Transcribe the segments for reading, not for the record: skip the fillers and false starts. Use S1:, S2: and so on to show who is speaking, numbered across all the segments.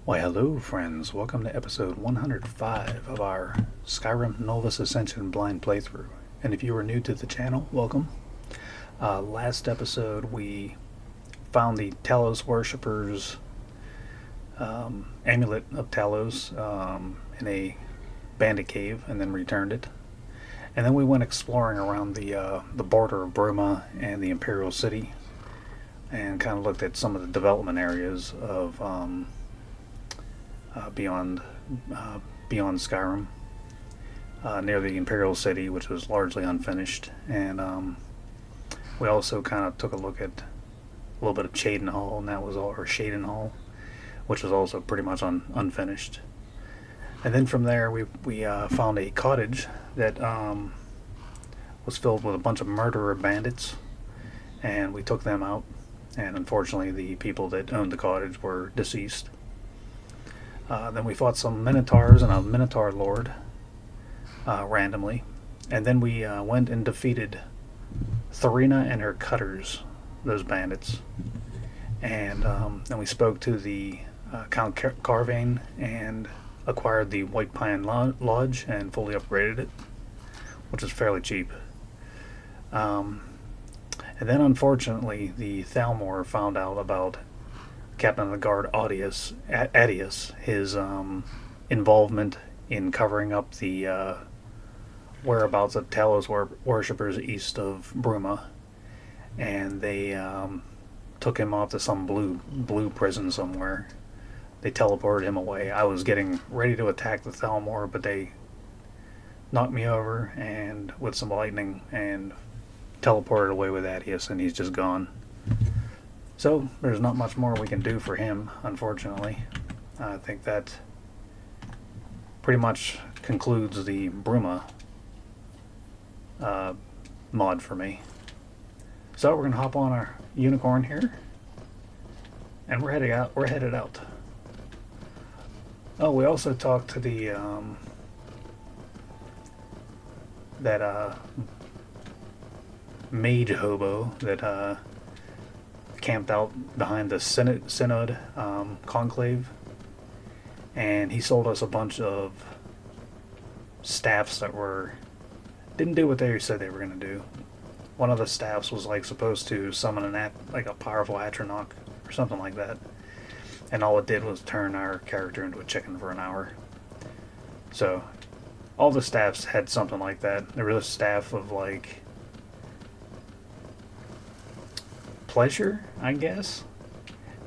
S1: Why, hello, friends. Welcome to episode 105 of our Skyrim Nolvus Ascension blind playthrough. And if you are new to the channel, welcome. Last episode, we found the Talos Worshippers amulet of Talos in a bandit cave and then returned it. And then we went exploring around the border of Bruma and the Imperial City and kind of looked at some of the development areas of beyond Skyrim, near the Imperial City, which was largely unfinished. And we also kind of took a look at a little bit of Cheydinhal, and that was all, or Cheydinhal, which was also pretty much unfinished. And then from there, we found a cottage that was filled with a bunch of murderer bandits, and we took them out. And unfortunately, the people that owned the cottage were deceased. Then we fought some Minotaurs and a Minotaur Lord randomly. And then we went and defeated Thorina and her cutters, those bandits. And then we spoke to the Count Carvain and acquired the White Pine Lodge and fully upgraded it, which is fairly cheap. And then unfortunately, the Thalmor found out about Captain of the Guard Adius, his involvement in covering up the whereabouts of Talos worshippers east of Bruma, and they took him off to some blue prison somewhere. They teleported him away. I was getting ready to attack the Thalmor, but they knocked me over and with some lightning and teleported away with Adius, and he's just gone. So there's not much more we can do for him, unfortunately. I think that pretty much concludes the Bruma mod for me. So we're gonna hop on our unicorn here, and we're headed out. Oh, we also talked to the mage hobo that camped out behind the Synod conclave, and he sold us a bunch of staffs that didn't do what they said they were going to do. One of the staffs was like supposed to summon like a powerful Atronach or something like that, and all it did was turn our character into a chicken for an hour. So all the staffs had something like that. There was a staff of like pleasure, I guess,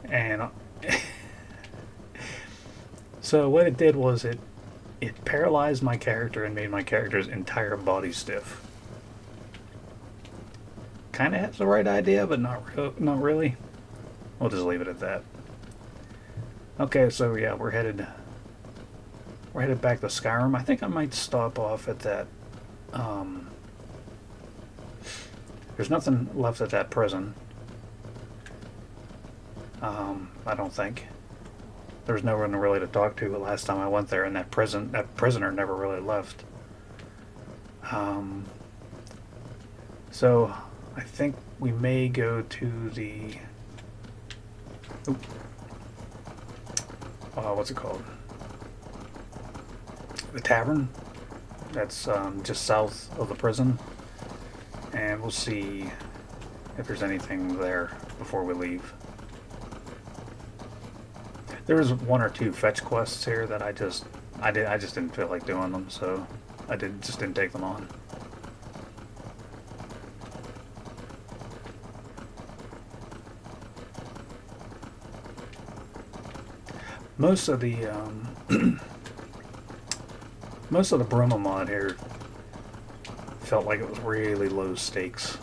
S1: and so what it did was it paralyzed my character and made my character's entire body stiff. Kind of has the right idea, but not really. We'll just leave it at that. Okay, so yeah, we're headed back to Skyrim. I think I might stop off at that. There's nothing left at that prison. I don't think. There was no one really to talk to the last time I went there, and that prisoner never really left. So I think we may go to the what's it called? The tavern. That's just south of the prison, and we'll see if there's anything there before we leave. There was one or two fetch quests here that I just didn't feel like doing them, so I just didn't take them on. Most of the Bruma mod here felt like it was really low stakes.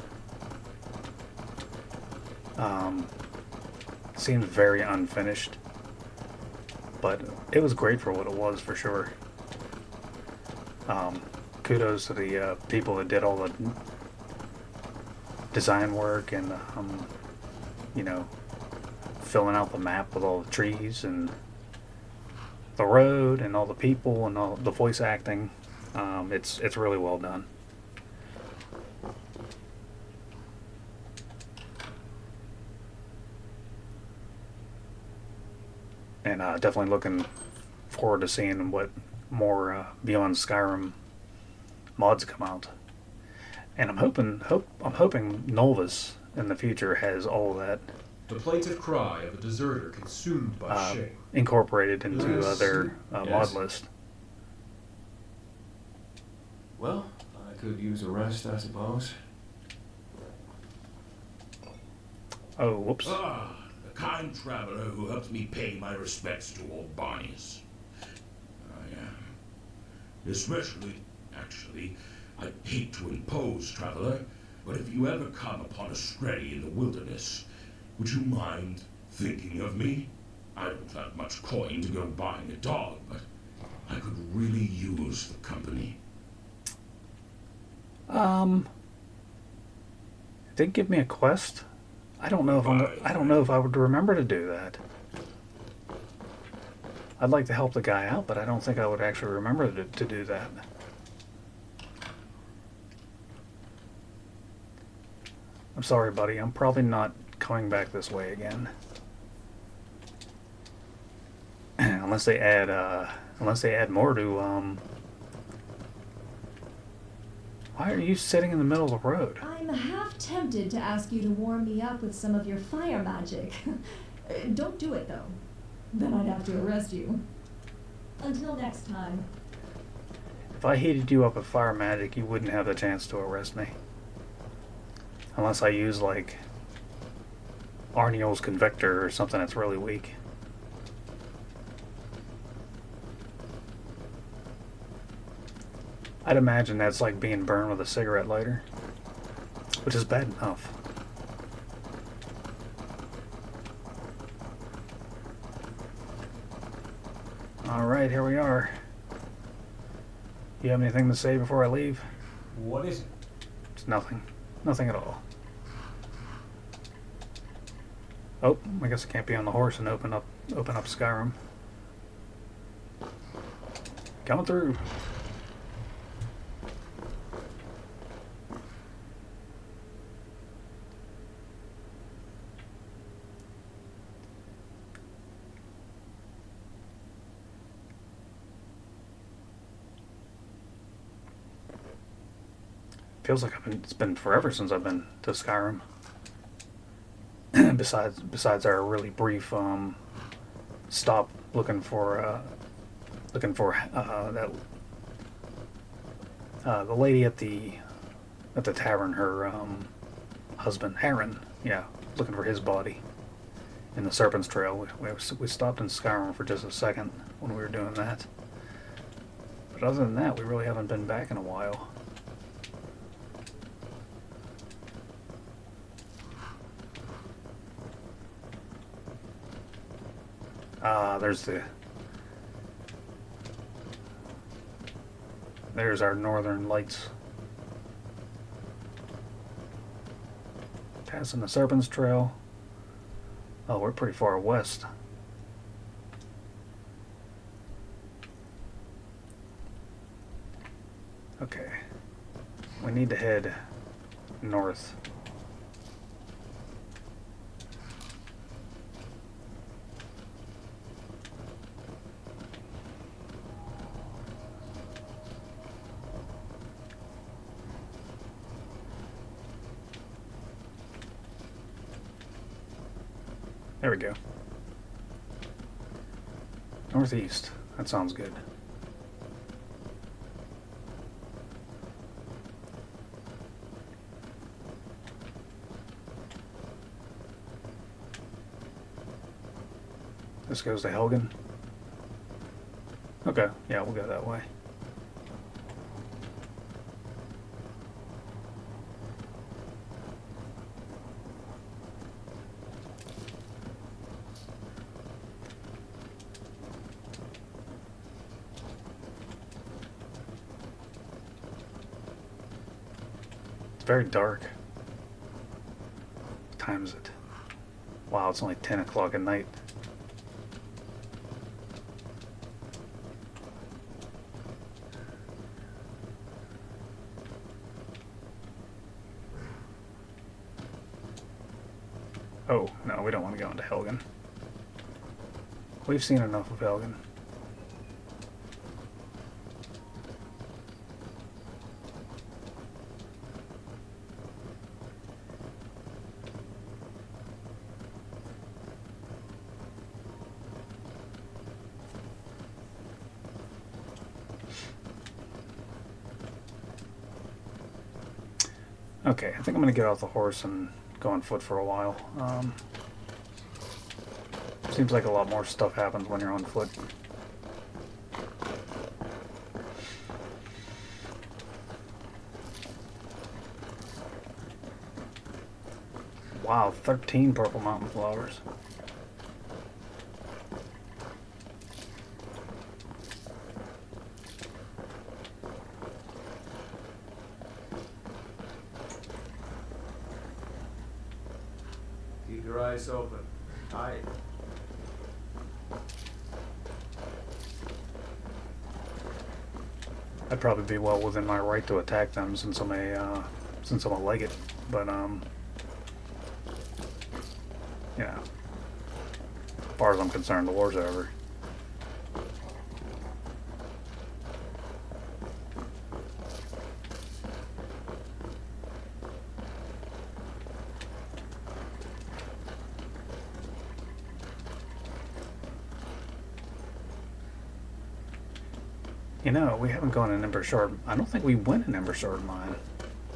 S1: Seemed very unfinished, but it was great for what it was, for sure. Kudos to the people that did all the design work and filling out the map with all the trees and the road and all the people and all the voice acting. It's really well done. And definitely looking forward to seeing what more Beyond Skyrim mods come out. And I'm hoping Nolvus in the future has all of that
S2: The plaintive cry of a deserter consumed by shame.
S1: incorporated into their
S3: Yes.
S1: mod list.
S3: Well, I could use a rest, I suppose.
S1: Oh, whoops.
S4: Ah, the kind traveler who helped me pay my respects to old Barneys. I am. Actually, I hate to impose, traveler, but if you ever come upon a stray in the wilderness, would you mind thinking of me? I don't have much coin to go buying a dog, but I could really use the company.
S1: It didn't give me a quest. I don't know if I would remember to do that. I'd like to help the guy out, but I don't think I would actually remember to do that. I'm sorry, buddy. I'm probably not coming back this way again. unless they add more to Why are you sitting in the middle of the road?
S5: I'm half tempted to ask you to warm me up with some of your fire magic. Don't do it, though. Then I'd have to arrest you. Until next time.
S1: If I heated you up with fire magic, you wouldn't have the chance to arrest me. Unless I use, like, Arniel's Convector or something that's really weak. I'd imagine that's like being burned with a cigarette lighter, which is bad enough. Alright, here we are. You have anything to say before I leave?
S2: What is it?
S1: It's nothing. Nothing at all. Oh, I guess I can't be on the horse and open up Skyrim. Coming through. Feels like it's been forever since I've been to Skyrim. besides our really brief stop looking for that the lady at the tavern, her husband Aaron, yeah, looking for his body in the Serpent's Trail. We stopped in Skyrim for just a second when we were doing that, but other than that, we really haven't been back in a while. There's our northern lights. Passing the Serpent's Trail. Oh, we're pretty far west. Okay. We need to head north. There we go. Northeast. That sounds good. This goes to Helgen. Okay, yeah, we'll go that way. Very dark. What time is it? Wow, it's only 10 o'clock at night. Oh, no, we don't want to go into Helgen. We've seen enough of Elgin. Okay, I think I'm going to get off the horse and go on foot for a while. Seems like a lot more stuff happens when you're on foot. Wow, 13 purple mountain flowers.
S3: Keep your eyes open. Tight.
S1: I'd probably be well within my right to attack them since I'm a legate, but yeah. As far as I'm concerned, the war's over. You know, we haven't gone in Ember Shard. I don't think we went in Ember Shard Mine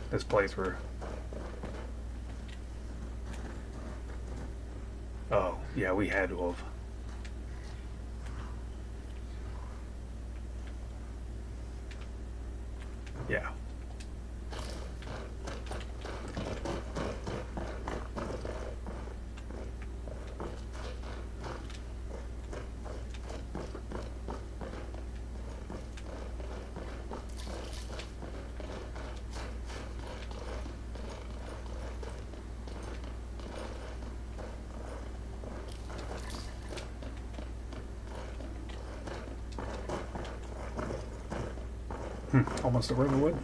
S1: this playthrough. Oh, yeah, we had to have. Yeah. Almost a Riverwood.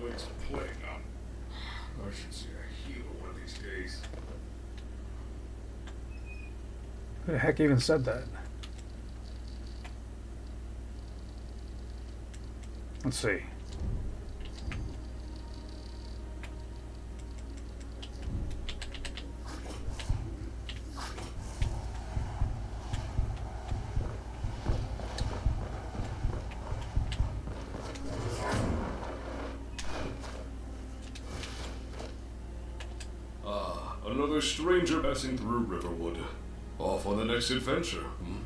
S4: Leg's playing on. I should see a healer one of these days.
S1: Who the heck even said that? Let's see.
S4: Another stranger passing through Riverwood. Off on the next adventure, hmm?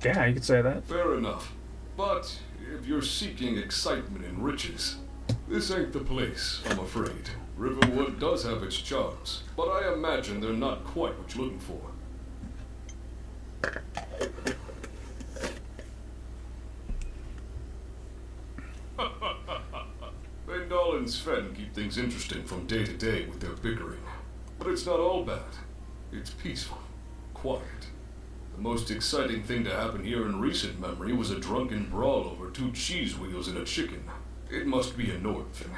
S1: Yeah, you could say that.
S4: Fair enough. But if you're seeking excitement and riches, this ain't the place, I'm afraid. Riverwood does have its charms, but I imagine they're not quite what you're looking for. Vendal and Sven keep things interesting from day to day with their bickering. But it's not all bad. It's peaceful, quiet. The most exciting thing to happen here in recent memory was a drunken brawl over 2 cheese wheels and a chicken. It must be a Nord thing.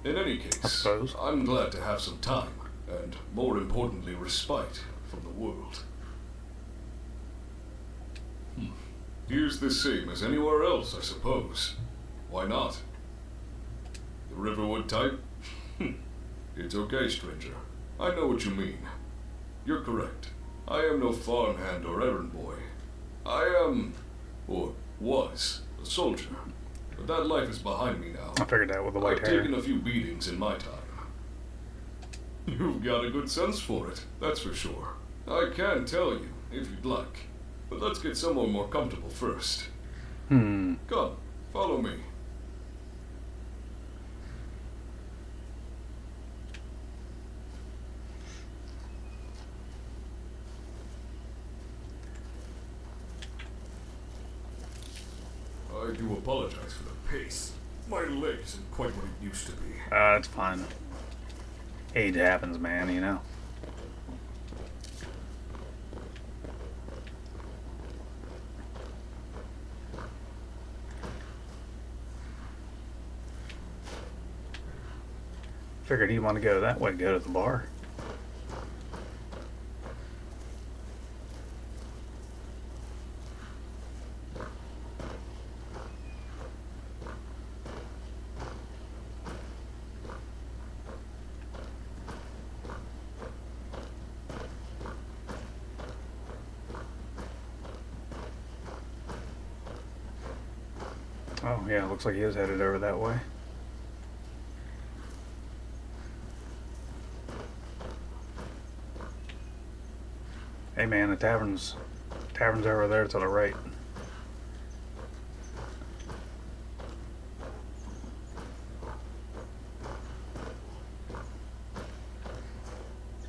S4: In any
S1: I
S4: case,
S1: suppose.
S4: I'm glad to have some time, and more importantly, respite from the world. Here's the same as anywhere else, I suppose. Why not? The Riverwood type? It's okay, stranger. I know what you mean. You're correct. I am no farmhand or errand boy. I am, or was, a soldier. But that life is behind me now.
S1: I figured that with the white
S4: I've
S1: hair.
S4: taken a few beatings in my time. You've got a good sense for it, that's for sure. I can tell you, if you'd like. But let's get somewhere more comfortable first. Come, follow me. I do apologize for the pace. My leg isn't quite what it used to be.
S1: It's fine. Age happens, man, you know. Figured he'd want to go that way, go to the bar. Oh, yeah, looks like he is headed over that way. Hey man, the tavern's over there to the right.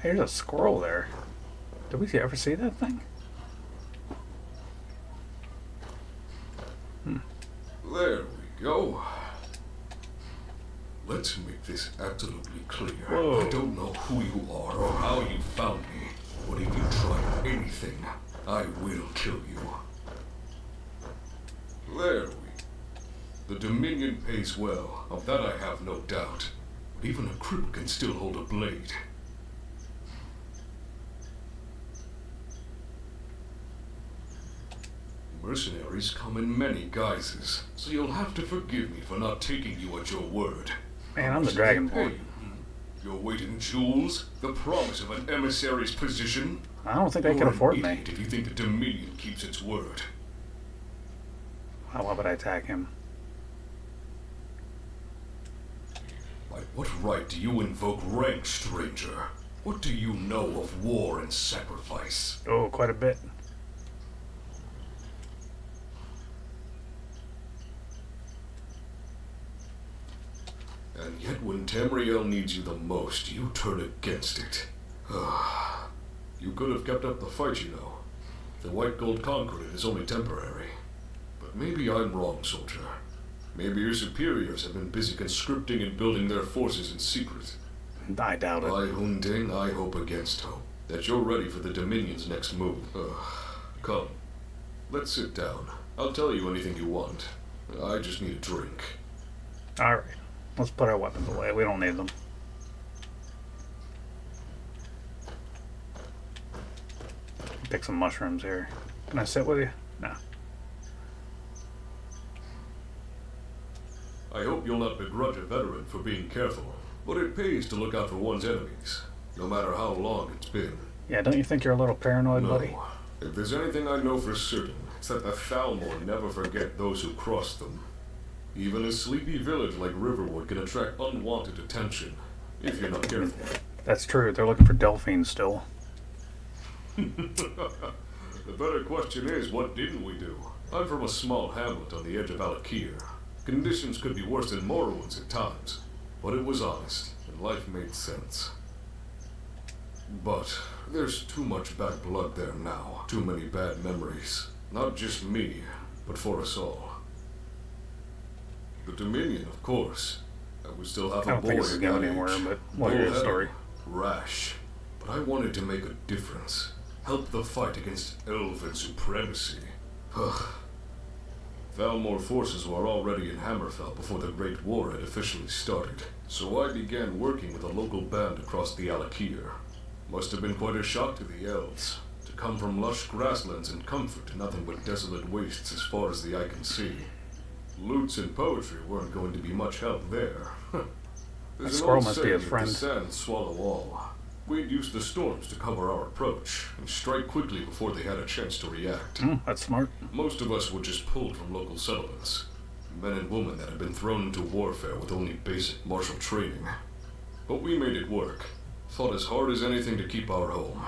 S1: Hey, there's a squirrel there. Did we ever see that thing?
S6: There we go. Let's make this absolutely clear.
S1: Whoa.
S6: I don't know who you are or how you found me, but if you try anything, I will kill you. There we. The Dominion pays well, of that I have no doubt. But even a cripple can still hold a blade. Mercenaries come in many guises, so you'll have to forgive me for not taking you at your word.
S1: Man, I'm the
S6: How much do they
S1: Dragonborn.
S6: pay you? Your weight in jewels? The promise of an emissary's position?
S1: I don't think they can
S6: You're an
S1: afford me.
S6: idiot if you think the Dominion keeps its word.
S1: Why would I attack him?
S6: By what right do you invoke rank, stranger? What do you know of war and sacrifice?
S1: Oh, quite a bit.
S6: And yet when Tamriel needs you the most, you turn against it. You could have kept up the fight, you know. The white gold conquered it is only temporary. But maybe I'm wrong, soldier. Maybe your superiors have been busy conscripting and building their forces in secret.
S1: I doubt it.
S6: By Hunding, I hope against hope that you're ready for the Dominion's next move. Come, let's sit down. I'll tell you anything you want. I just need a drink.
S1: Alright. Let's put our weapons away. We don't need them. Pick some mushrooms here. Can I sit with you? No.
S6: I hope you'll not begrudge a veteran for being careful, but it pays to look out for one's enemies, no matter how long it's been.
S1: Yeah, don't you think you're a little paranoid, buddy?
S6: No. If there's anything I know for certain, it's that the Thalmor never forget those who cross them. Even a sleepy village like Riverwood can attract unwanted attention, if you're not careful.
S1: That's true. They're looking for Delphine still.
S6: The better question is, what didn't we do? I'm from a small hamlet on the edge of Alakir. Conditions could be worse than Morrowind's at times, but it was honest, and life made sense. But there's too much bad blood there now, too many bad memories. Not just me, but for us all. The Dominion, of course. I would still have
S1: I
S6: a
S1: don't
S6: boy
S1: think this is
S6: at
S1: going
S6: that
S1: anywhere,
S6: age.
S1: but we'll hear the
S6: Bullheaded,
S1: story.
S6: Rash. But I wanted to make a difference. Help the fight against elven supremacy. Thalmor forces were already in Hammerfell before the Great War had officially started, so I began working with a local band across the Alakir. Must have been quite a shock to the elves, to come from lush grasslands and comfort to nothing but desolate wastes as far as the eye can see. Lutes and poetry weren't going to be much help there.
S1: That
S6: There's an
S1: squirrel
S6: old
S1: must be his
S6: saying,
S1: friend.
S6: "The sands swallow all." We'd use the storms to cover our approach, and strike quickly before they had a chance to react.
S1: That's smart.
S6: Most of us were just pulled from local settlements. Men and women that had been thrown into warfare with only basic martial training. But we made it work. Fought as hard as anything to keep our home.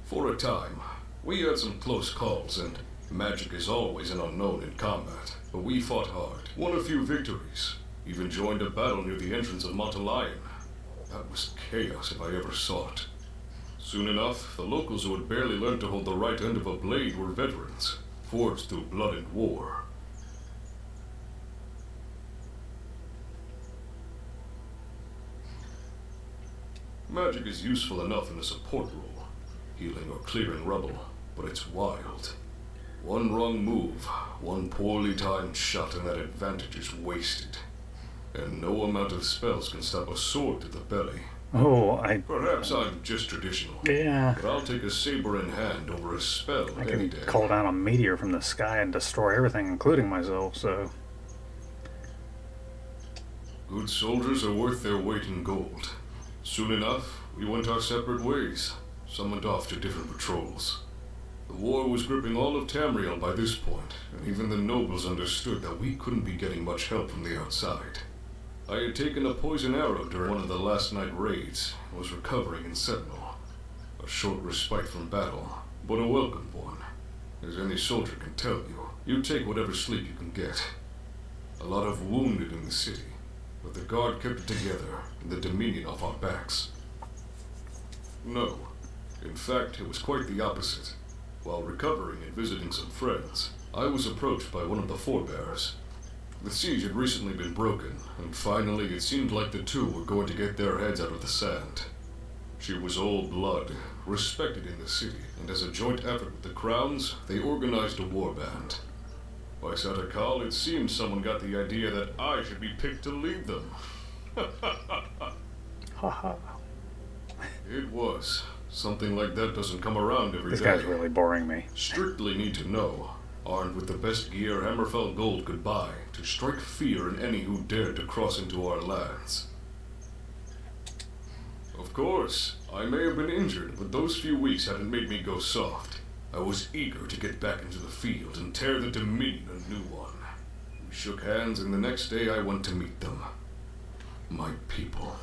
S6: For a time, we had some close calls, and magic is always an unknown in combat. But we fought hard, won a few victories, even joined a battle near the entrance of Montelion. That was chaos if I ever saw it. Soon enough, the locals who had barely learned to hold the right end of a blade were veterans, forged through blood and war. Magic is useful enough in a support role, healing or clearing rubble, but it's wild. One wrong move, one poorly timed shot, and that advantage is wasted. And no amount of spells can stop a sword to the belly.
S1: Oh,
S6: Perhaps I'm just traditional.
S1: Yeah.
S6: But I'll take a saber in hand over a spell
S1: I
S6: any
S1: can
S6: day.
S1: call down a meteor from the sky and destroy everything, including myself, so...
S6: Good soldiers are worth their weight in gold. Soon enough, we went our separate ways, summoned off to different patrols. The war was gripping all of Tamriel by this point, and even the nobles understood that we couldn't be getting much help from the outside. I had taken a poison arrow during one of the last night raids, and was recovering in Sentinel. A short respite from battle, but a welcome one. As any soldier can tell you, you take whatever sleep you can get. A lot of wounded in the city, but the guard kept it together, and the dominion off our backs. No. In fact, it was quite the opposite. While recovering and visiting some friends, I was approached by one of the forebearers. The siege had recently been broken, and finally it seemed like the two were going to get their heads out of the sand. She was old blood, respected in the city, and as a joint effort with the Crowns, they organized a warband. By Satakal, it seemed someone got the idea that I should be picked to lead them.
S1: Haha.
S6: It was. Something like that doesn't come around every
S1: This
S6: day.
S1: guy's really boring me.
S6: Strictly need to know, armed with the best gear Hammerfell Gold could buy, to strike fear in any who dared to cross into our lands. Of course, I may have been injured, but those few weeks hadn't made me go soft. I was eager to get back into the field and tear the Dominion a new one. We shook hands, and the next day I went to meet them. My people.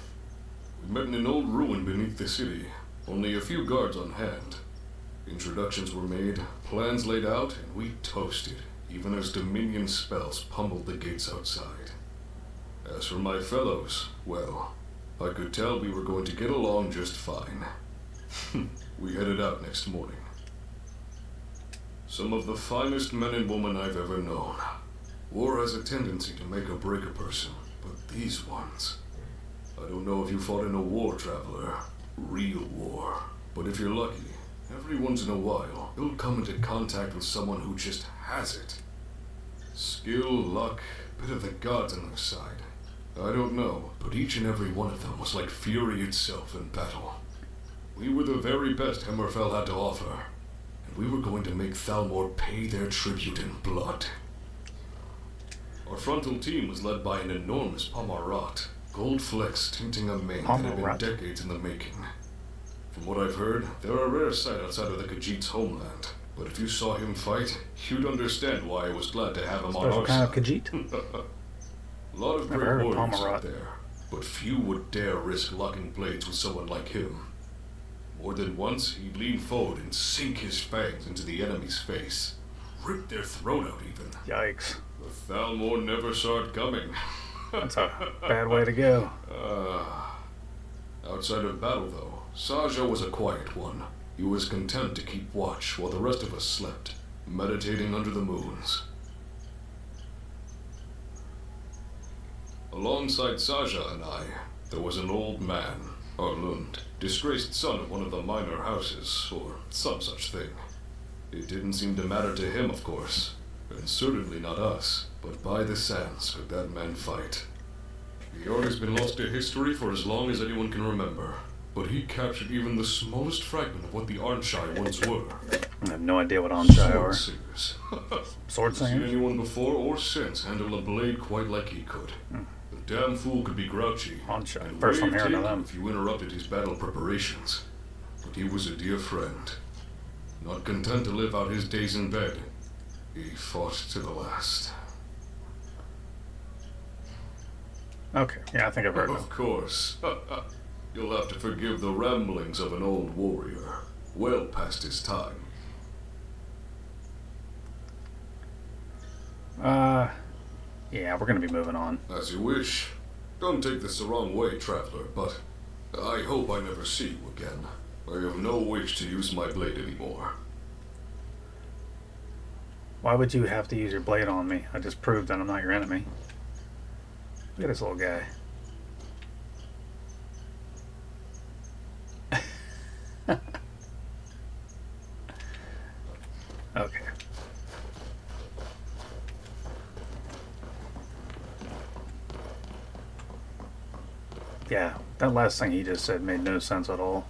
S6: We met in an old ruin beneath the city, only a few guards on hand. Introductions were made, plans laid out, and we toasted, even as Dominion spells pummeled the gates outside. As for my fellows, well, I could tell we were going to get along just fine. We headed out next morning. Some of the finest men and women I've ever known. War has a tendency to make or break a person, but these ones... I don't know if you fought in a war, traveler. Real war. But if you're lucky, every once in a while, you'll come into contact with someone who just has it. Skill, luck, bit of the gods on their side. I don't know, but each and every one of them was like fury itself in battle. We were the very best Hammerfell had to offer, and we were going to make Thalmor pay their tribute in blood. Our frontal team was led by an enormous Pomarat, gold flecks tinting a mane that had been decades in the making. From what I've heard, they're a rare sight outside of the Khajiit's homeland. But if you saw him fight, you'd understand why I was glad to have him on our
S1: Special kind
S6: side.
S1: of Khajiit?
S6: A lot of
S1: Never
S6: great
S1: heard of
S6: warriors
S1: Pomarat.
S6: out there, but few would dare risk locking blades with someone like him. More than once, he'd lean forward and sink his fangs into the enemy's face. Rip their throat out even.
S1: Yikes.
S6: But Thalmor never saw it coming.
S1: That's a bad way to go.
S6: Outside of battle, though, Saja was a quiet one. He was content to keep watch while the rest of us slept, meditating under the moons. Alongside Saja and I, there was an old man, Arlund, disgraced son of one of the minor houses, or some such thing. It didn't seem to matter to him, of course, and certainly not us, but by the sands could that man fight. The art has been lost to history for as long as anyone can remember, but he captured even the smallest fragment of what the Arnshai once were.
S1: I have no idea what Anshai are.
S6: Sword singers.
S1: Sword
S6: Seen
S1: singers?
S6: anyone before or since handle a blade quite like he could. The damn fool could be grouchy.
S1: Anshai.
S6: and
S1: First I'm
S6: waved
S1: hearing of
S6: you
S1: them.
S6: if you interrupted his battle preparations. But he was a dear friend. Not content to live out his days in bed, he fought to the last.
S1: Okay, yeah, I think I've heard of
S6: Of
S1: them.
S6: course. You'll have to forgive the ramblings of an old warrior, well past his time.
S1: Yeah, we're gonna be moving on.
S6: As you wish. Don't take this the wrong way, traveler, but I hope I never see you again. I have no wish to use my blade anymore.
S1: Why would you have to use your blade on me? I just proved that I'm not your enemy. Look at this little guy. Yeah, that last thing he just said made no sense at all.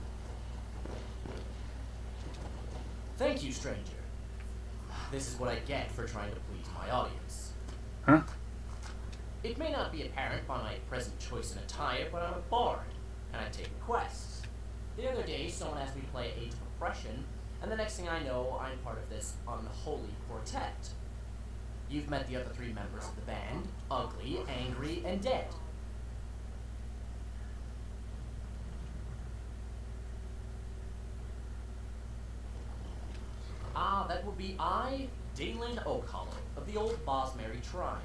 S7: Thank you, stranger. This is what I get for trying to please my audience.
S1: Huh?
S7: It may not be apparent by my present choice in attire, but I'm a bard, and I take requests. The other day, someone asked me to play Age of Oppression, and the next thing I know, I'm part of this unholy quartet. You've met the other 3 members of the band: ugly, angry, and dead. Ah, that would be I, Daenlyn Oakhollow, of the old Bosmary tribe.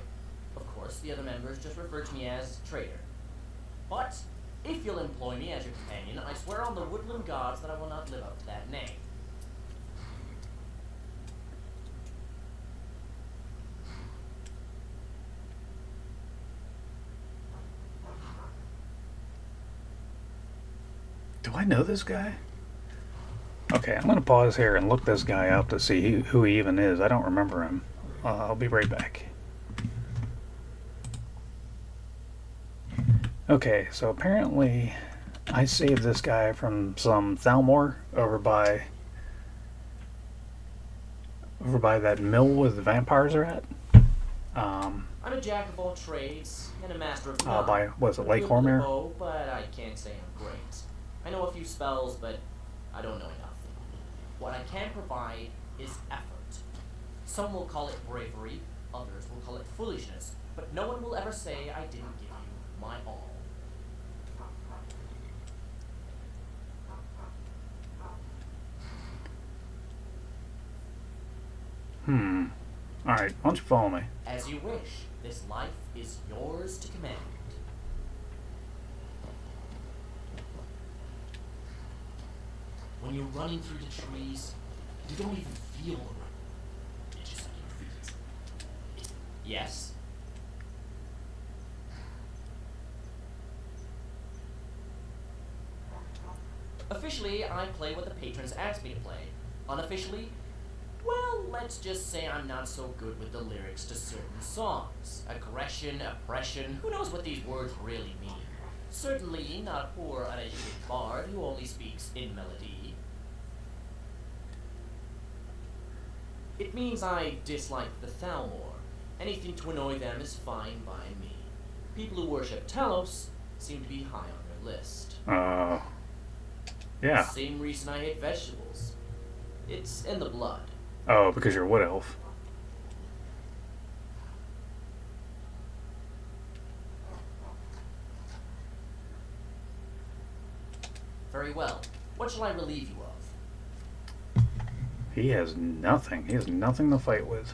S7: Of course, the other members just refer to me as Traitor. But, if you'll employ me as your companion, I swear on the woodland gods that I will not live up to that name.
S1: Do I know this guy? Okay, I'm gonna pause here and look this guy up to see who he even is. I don't remember him. I'll be right back. Okay, so apparently I saved this guy from some Thalmor over by that mill where the vampires are at.
S7: I'm a jack of all trades and a master of none.
S1: By, was it Lake
S7: I'm good with a
S1: Hormere?
S7: bow, but I can't say I'm great. I know a few spells, but I don't know enough. What I can provide is effort. Some will call it bravery, others will call it foolishness, but no one will ever say I didn't give you my all.
S1: Alright, why don't you follow me?
S7: As you wish, this life is yours to command. When you're running through the trees, you don't even feel the run. It's just at your feet. Yes? Officially, I play what the patrons ask me to play. Unofficially, well, let's just say I'm not so good with the lyrics to certain songs. Aggression, oppression, who knows what these words really mean? Certainly not a poor, uneducated bard who only speaks in melody. It means I dislike the Thalmor. Anything to annoy them is fine by me. People who worship Talos seem to be high on their list.
S1: Yeah.
S7: Same reason I hate vegetables. It's in the blood.
S1: Oh, because you're a wood elf.
S7: Very well. What shall I relieve you of?
S1: He has nothing. He has nothing to fight with.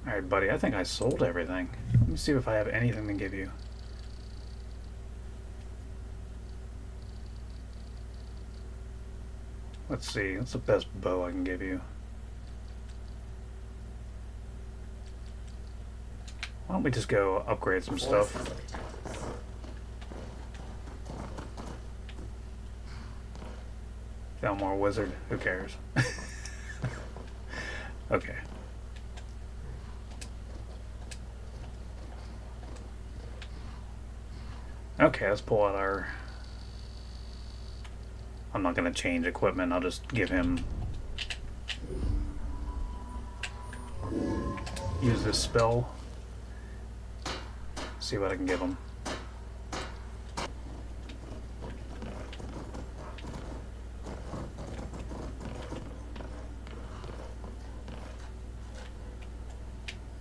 S1: Alright, buddy, I think I sold everything. Let me see if I have anything to give you. Let's see, what's the best bow I can give you? Why don't we just go upgrade some stuff? Thalmor wizard, who cares? Okay. Okay, let's pull out our... I'm not going to change equipment, I'll just give him... use this spell. See what I can give him.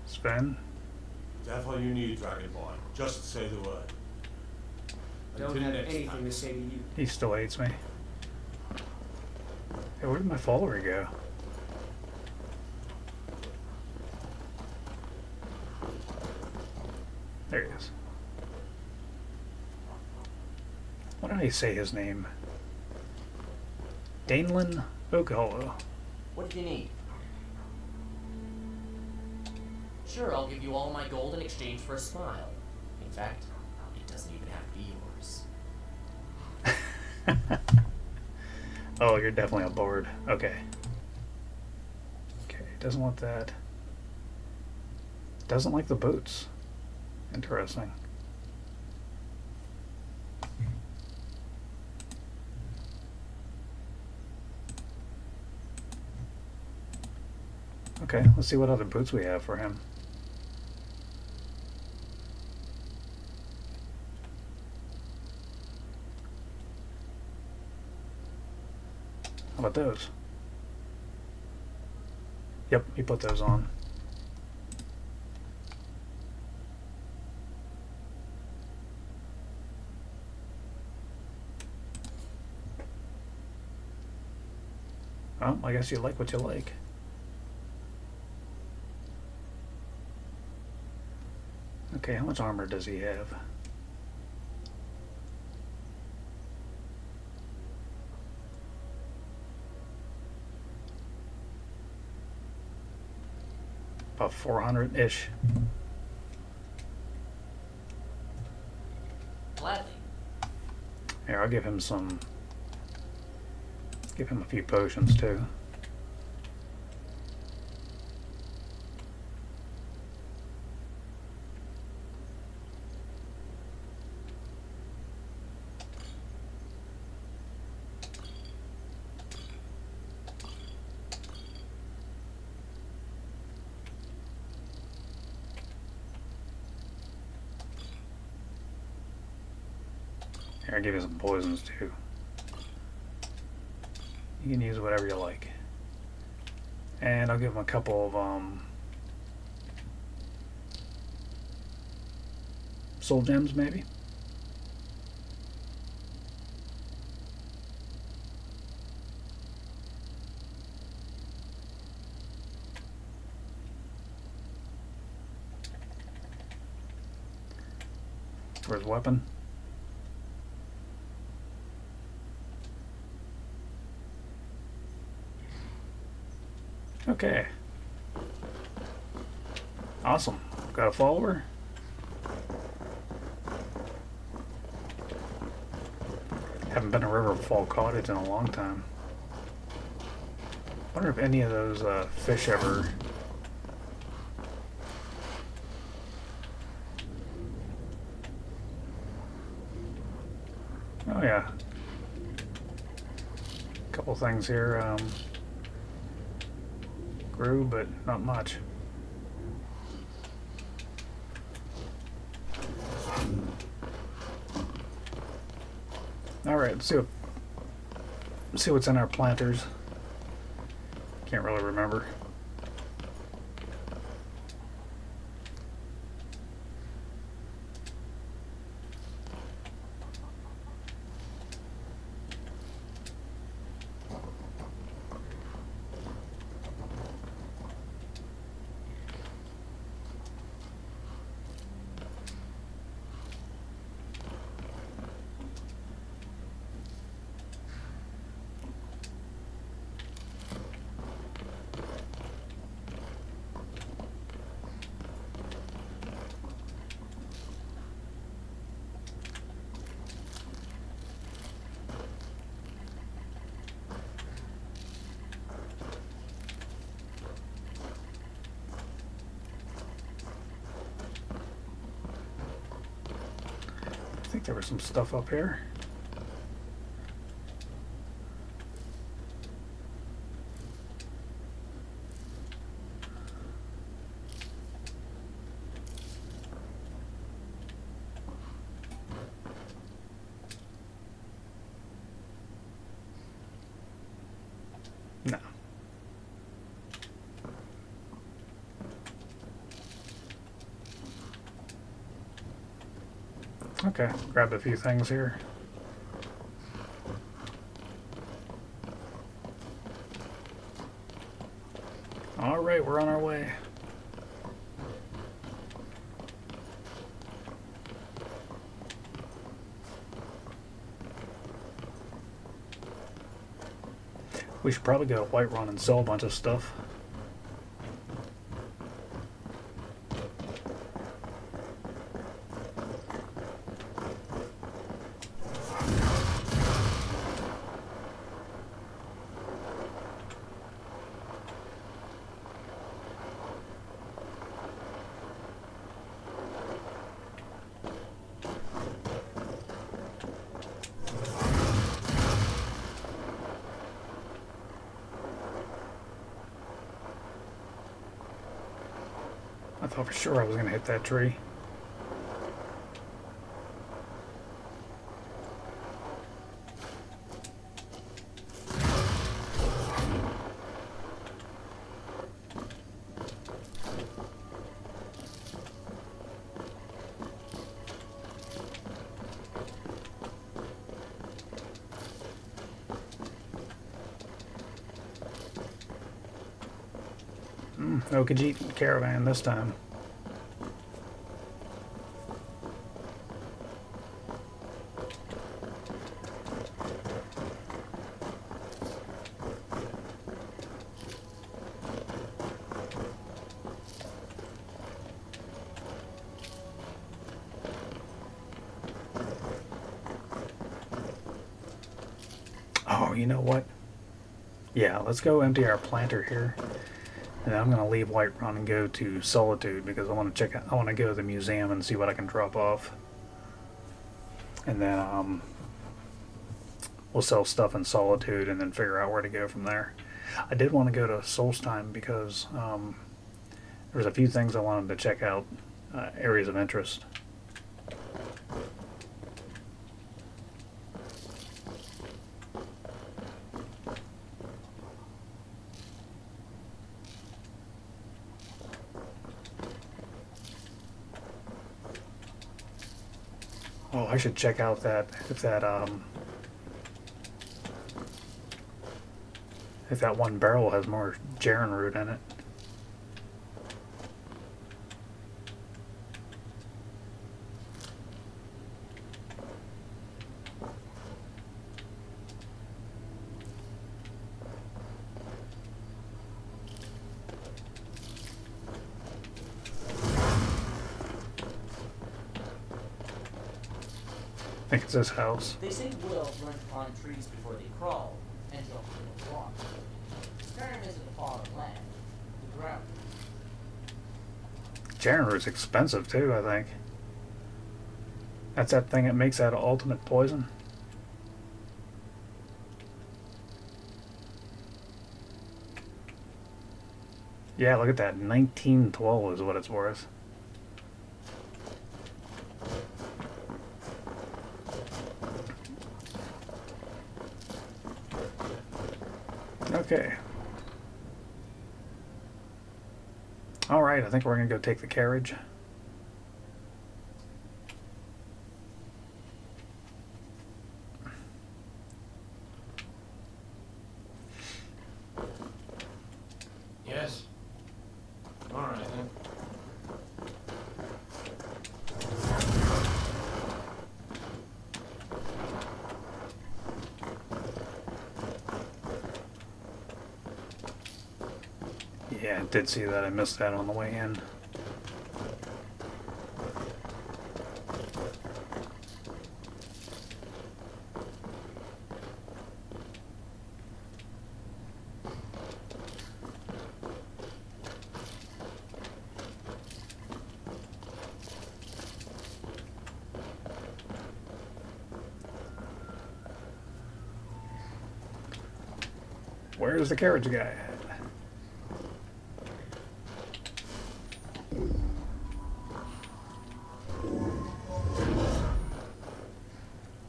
S1: Spin.
S8: That's all you need, Dragonborn. Just say the word.
S9: Don't
S8: Until
S9: have
S8: next
S9: anything
S8: time.
S9: to say to you.
S1: He still hates me. Hey, where did my follower go? There he is. Why did I say his name? Daenlyn Oakhollow.
S7: What do you need? Sure, I'll give you all my gold in exchange for a smile. In fact, it doesn't even have to be yours.
S1: Oh, you're definitely a bard. Okay. Okay, doesn't want that. Doesn't like the boots. Interesting. Okay, let's see what other boots we have for him. How about those? Yep, he put those on. Well, I guess you like what you like. Okay, how much armor does he have? About 400-ish.
S7: Gladly.
S1: Here, I'll give him some... Give him a few potions, too. Here, I'll give you some poisons, too. You can use whatever you like. And I'll give him a couple of soul gems, maybe. For his weapon. Okay. Awesome. Got a follower. Haven't been to Riverfall Cottage in a long time. Wonder if any of those fish ever... Oh yeah. Couple things here. Grew, but not much. All right, let's see what's in our planters. Can't really remember. I think there was some stuff up here. No. Okay, grab a few things here. All right, we're on our way. We should probably go to Whiterun and sell a bunch of stuff. thought for sure I was going to hit that tree. No Khajiit caravan this time. Oh, you know what? Yeah, let's go empty our planter here. And I'm gonna leave Whiterun and go to Solitude because I want to check out. I want to go to the museum and see what I can drop off. And then we'll sell stuff in Solitude and then figure out where to go from there. I did want to go to Solstheim because there's a few things I wanted to check out, areas of interest. Oh, I should check out that if that one barrel has more Jaren root in it. I think it's this house.
S7: They say wolves learn to climb trees before they crawl and jump into the water. Skyrim isn't a far land. The ground.
S1: Jaren root's expensive too, I think. That's that thing that makes that ultimate poison. Yeah, look at that. 1912 is what it's worth. Okay. Alright, I think we're going to go take the carriage.
S3: Yes. All right then.
S1: Yeah, I did see that. I missed that on the way in. Where's the carriage guy at?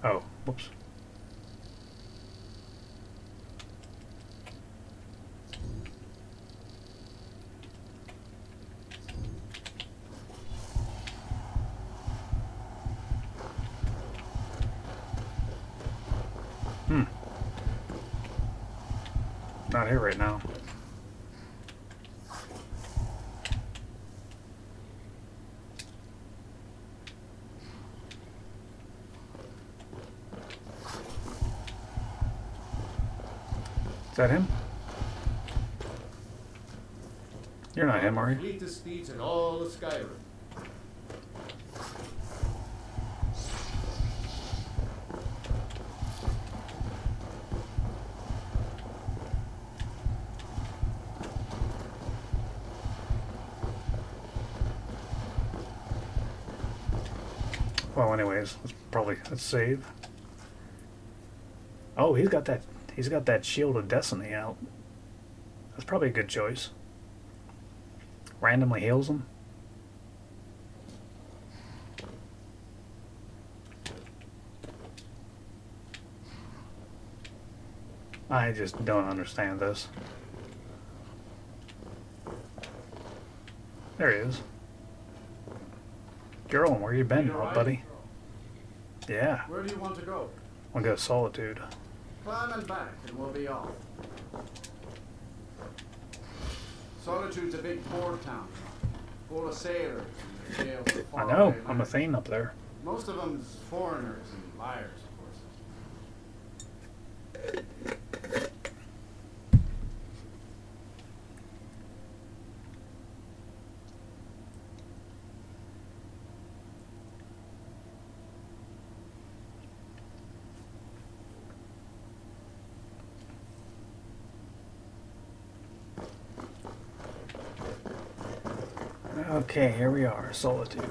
S1: Oh, whoops. Not here right now. Is that him? You're not him, are you?
S8: Fleetest steeds in all of Skyrim.
S1: Well, anyways, let's save. Oh, he's got that Shield of Destiny out. That's probably a good choice. Randomly heals him. I just don't understand this. There he is. Gerald, where you been,
S9: Peter,
S1: old
S9: right?
S1: buddy? Yeah,
S9: Where do you want to go?
S1: we'll go to Solitude.
S9: Climb and back, and we'll be off. Solitude's a big port town, full of sailors and tales of
S1: I know,
S9: faraway
S1: I'm a
S9: lands.
S1: Thane up there.
S9: Most of them's foreigners and liars, of course.
S1: Okay, here we are, Solitude.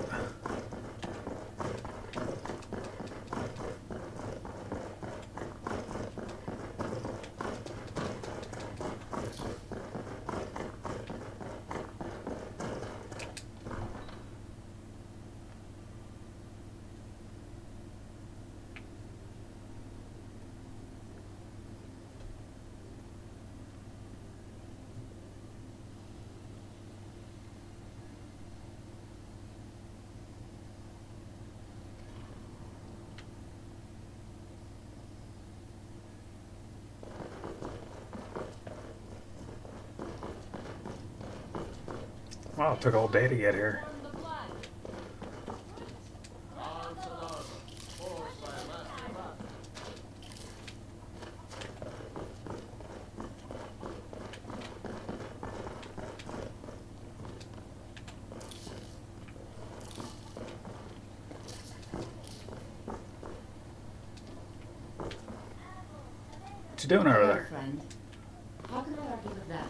S1: Wow, it took all day to get here. What you doing over
S10: Hello,
S1: there?
S10: friend. How can I argue with that?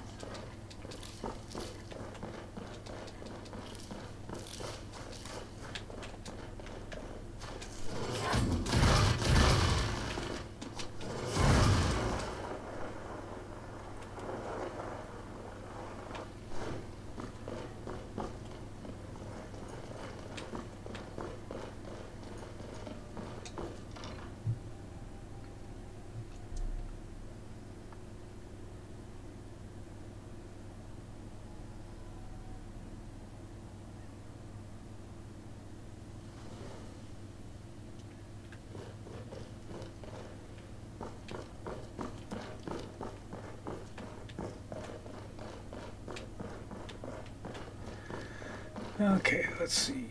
S1: Okay, let's see.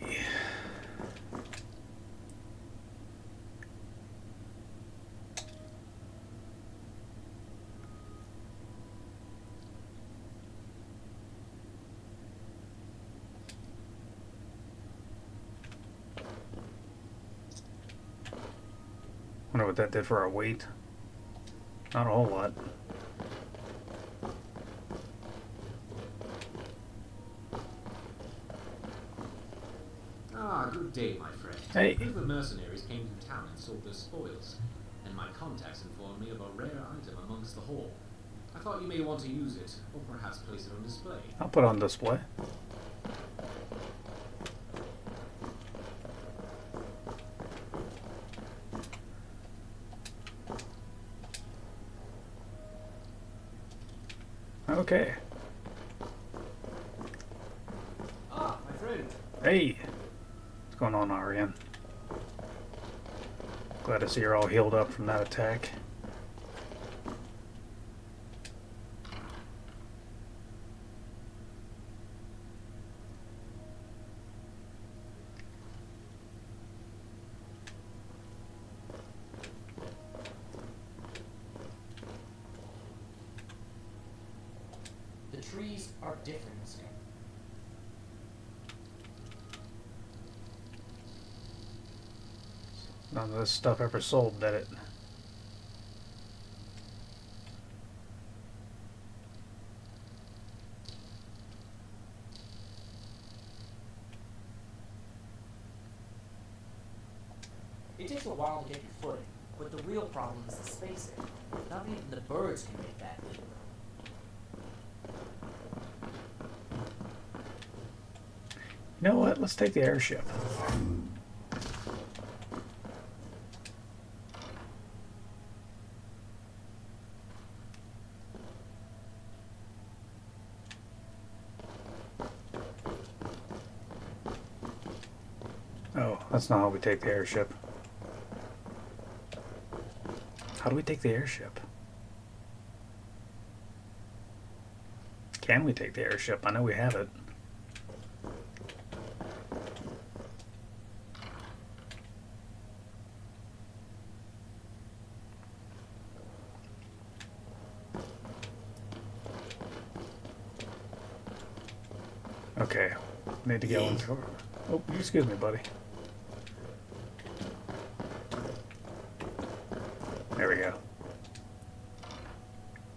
S1: Wonder what that did for our weight. Not a whole lot.
S11: Ah, good day, my friend.
S1: Hey.
S11: A group of mercenaries came through town and sold their spoils, and my contacts informed me of a rare item amongst the haul. I thought you may want to use it, or perhaps place it on display.
S1: I'll put it on display. Okay.
S11: Ah, my friend.
S1: Hey. What's going on, Ariane? Glad to see you're all healed up from that attack.
S7: The trees are different this game.
S1: None of this stuff ever sold, did it?
S7: It takes a while to get your footing, but the real problem is the spacing. Not even the birds can make that leap.
S1: You know what? Let's take the airship. That's not how we take the airship. How do we take the airship? Can we take the airship? I know we have it. Okay, need to go into. Oh, excuse me, buddy. There we go.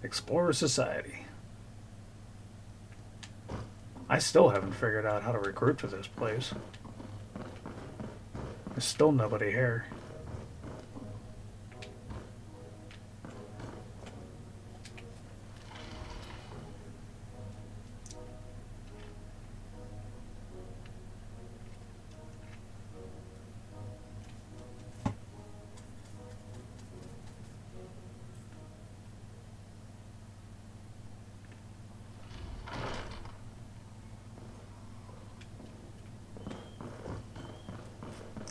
S1: Explorer Society. I still haven't figured out how to recruit for this place. There's still nobody here.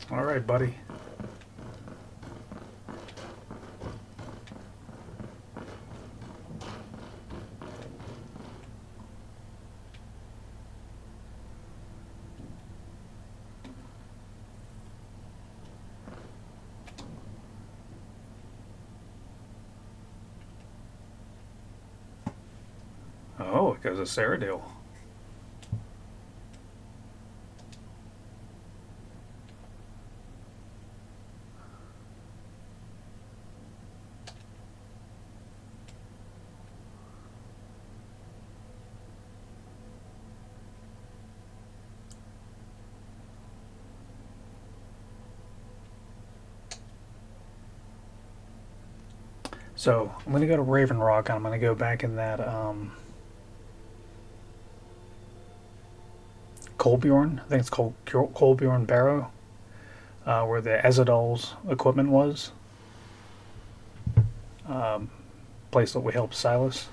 S1: All right, buddy. Oh, it goes to Cyrodill. So I'm going to go to Raven Rock, and I'm going to go back in that Kolbjorn, I think it's called Kolbjorn Barrow, where the Azadol's equipment was. Place that we helped Silas.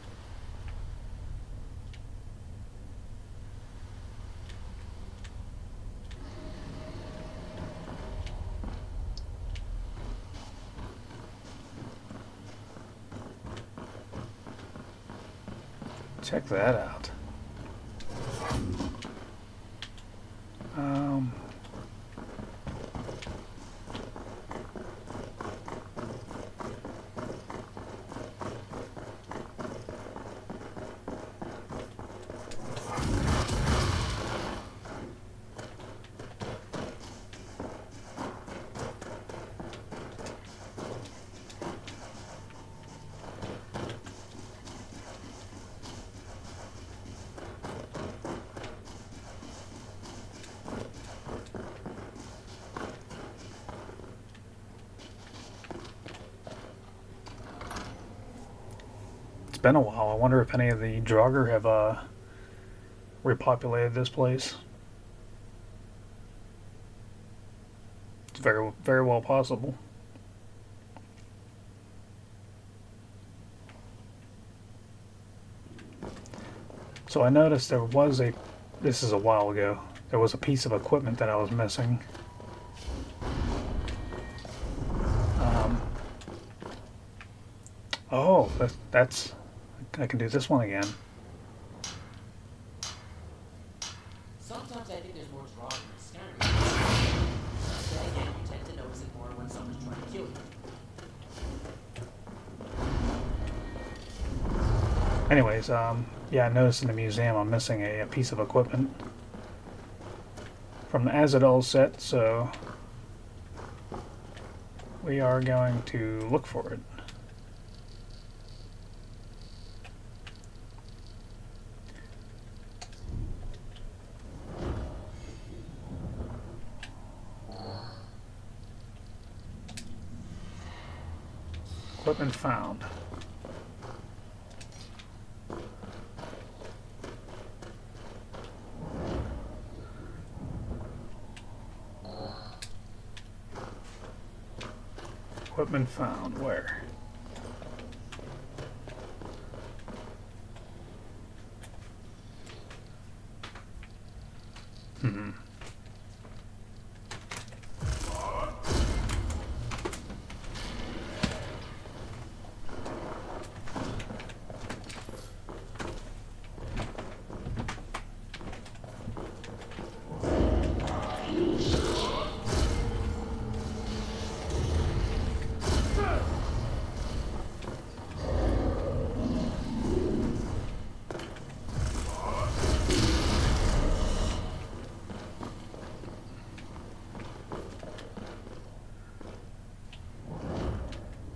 S1: Check that out. Been a while. I wonder if any of the Draugr have repopulated this place. It's very, very well possible. So I noticed there was this is a while ago, there was a piece of equipment that I was missing. Oh, that's I can do this one again.
S7: Sometimes I think there's more Draugr in Skyrim. Then again, you tend to notice it more when someone's trying to kill you.
S1: Anyways, yeah, I noticed in the museum I'm missing a piece of equipment from the Azadol set, so we are going to look for it. Equipment found. Equipment found. Where?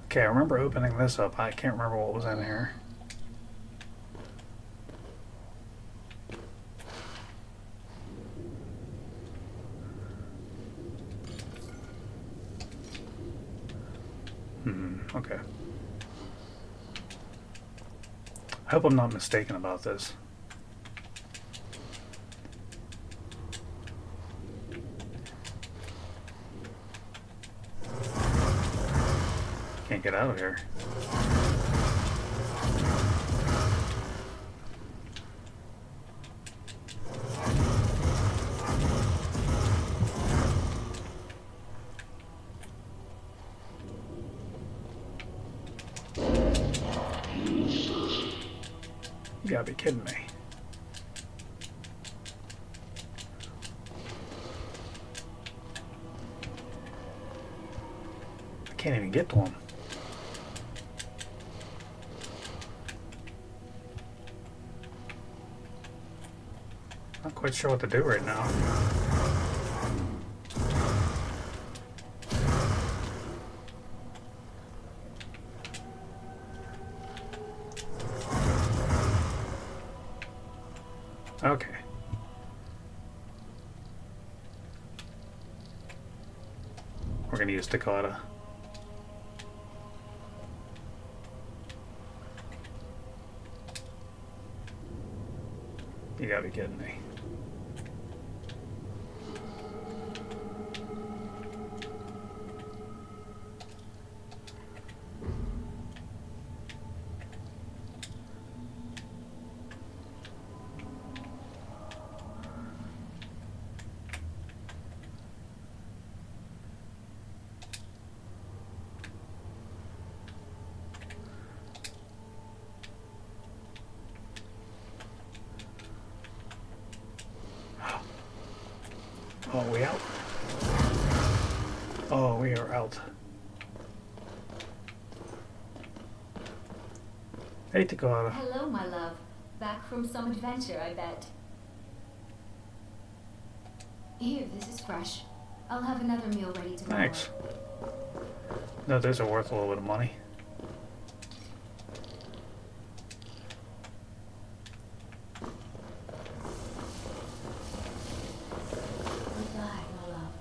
S1: Okay, I remember opening this up. I can't remember what was in here. Okay. I hope I'm not mistaken about this. Can't get out of here. You gotta be kidding me. I can't even get to him. Not quite sure what to do right now. Okay. We're gonna use Takata. You gotta be kidding me. Oh, we out? Oh, we are out. Hey, Takata.
S10: Hello, my love. Back from some adventure, I bet. Here, this is fresh. I'll have another meal ready tomorrow.
S1: Thanks. No, those are worth a little bit of money.
S10: Goodbye, my love.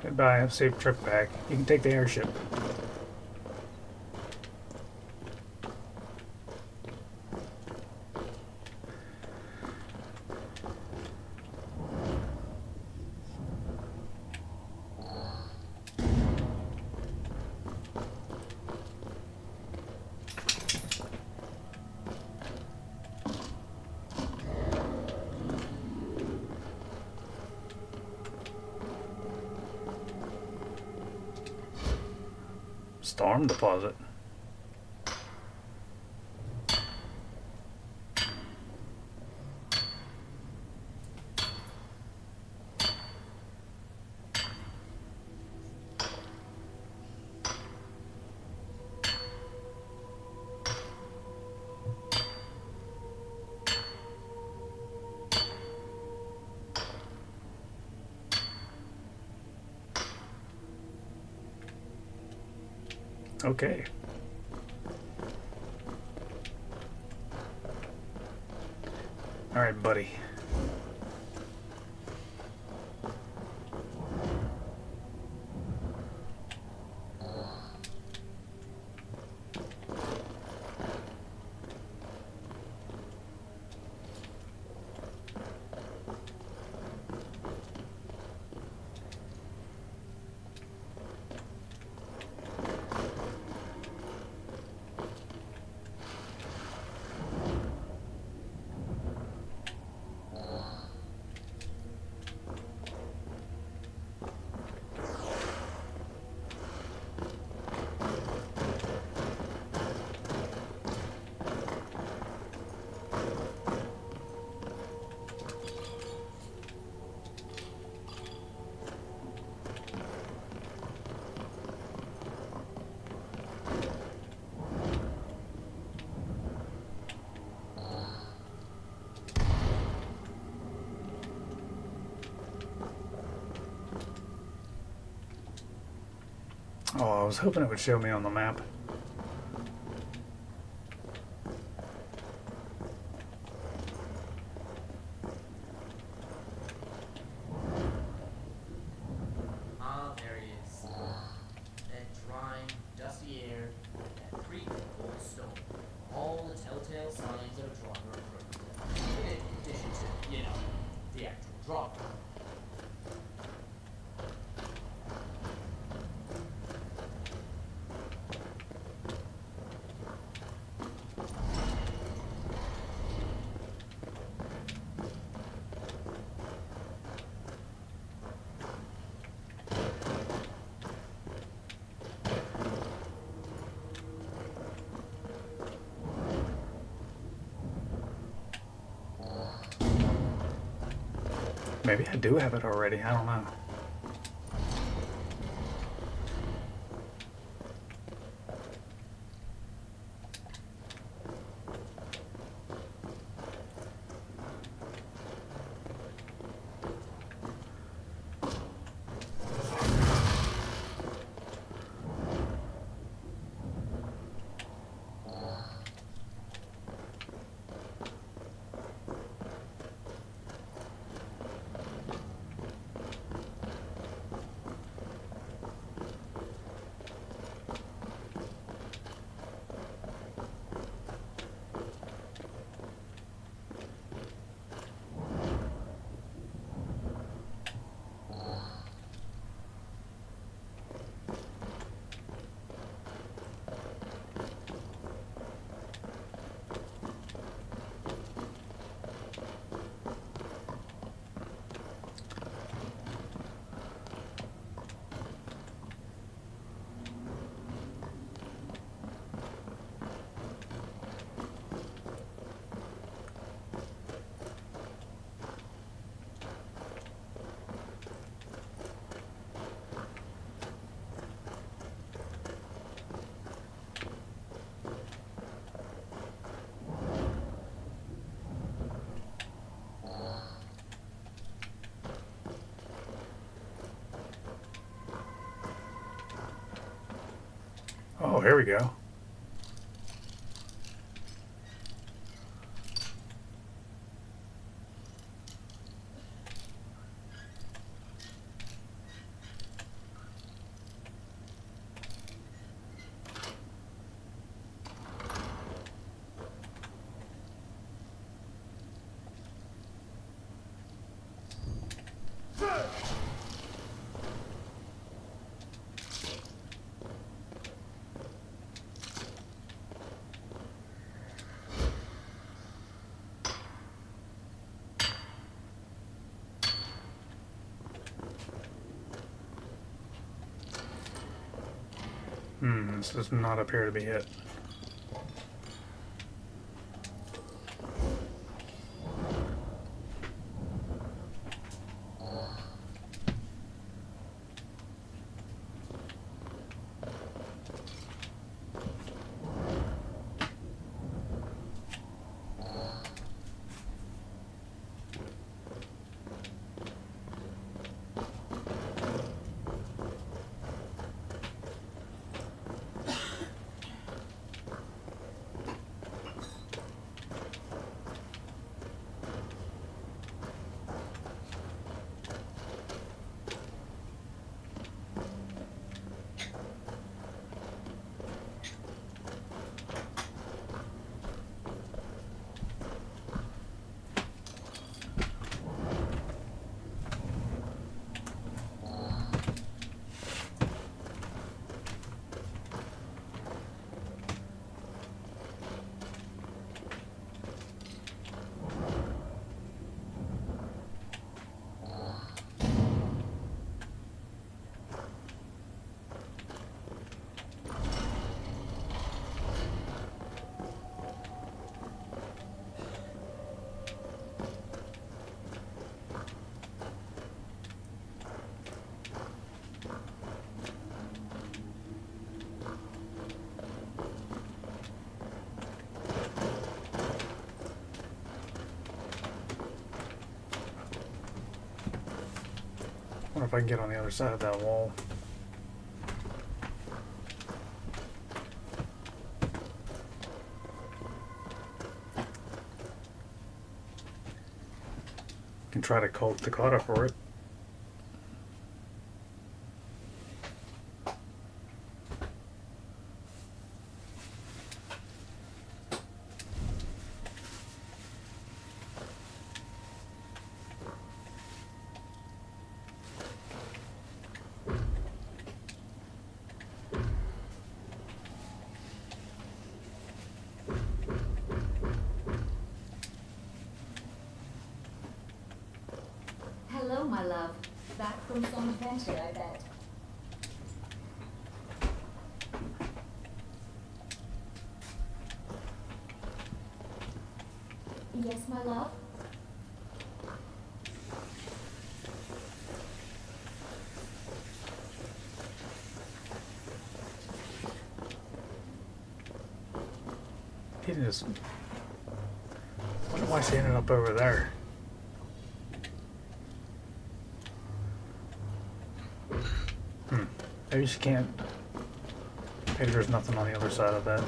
S1: Goodbye, have a safe trip back. You can take the airship. Storm deposit. Okay. All right, buddy. was hoping it would show me on the map.
S7: Ah, there he is. That dry, dusty air, that creek of cold stone. All the telltale signs of a dropper approach. In addition to, you know, the actual dropper.
S1: Maybe I do have it already, I don't know. Oh, here we go. This does not appear to be it. Wonder if I can get on the other side of that wall. can try to call Takata for it.
S10: Hello, my love. Back from some adventure, I bet. Yes, my love?
S1: He just... wonder why she ended up over there. Maybe she can't. Maybe there's nothing on the other side of that.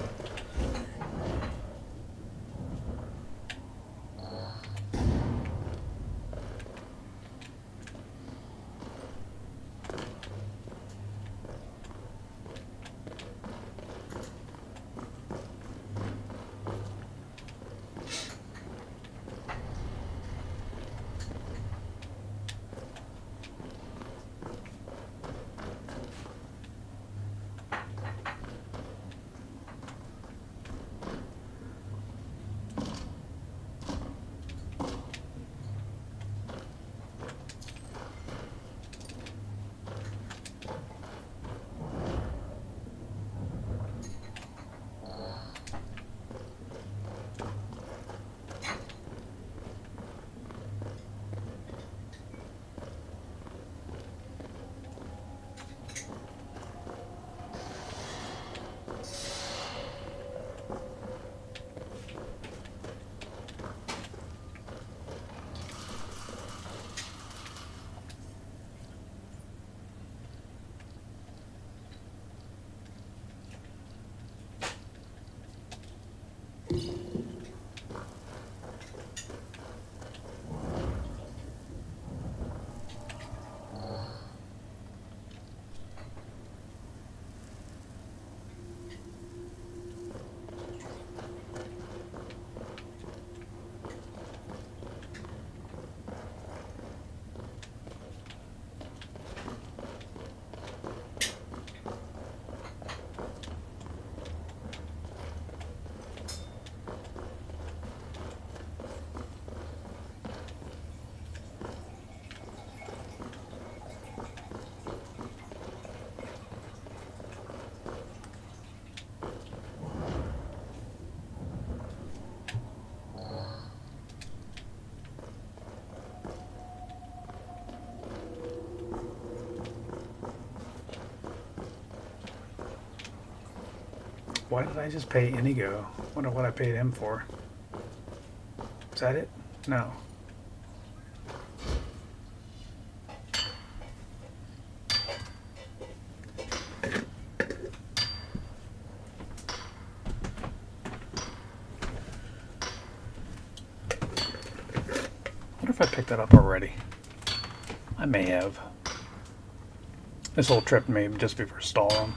S1: Why did I just pay Inigo? Wonder what I paid him for. Is that it? No. Wonder if I picked that up already. I may have. This whole trip may just be for Stalin.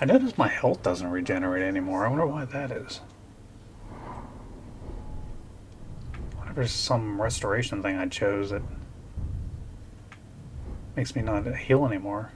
S1: I noticed my health doesn't regenerate anymore. I wonder why that is. I wonder if there's some restoration thing I chose that makes me not heal anymore.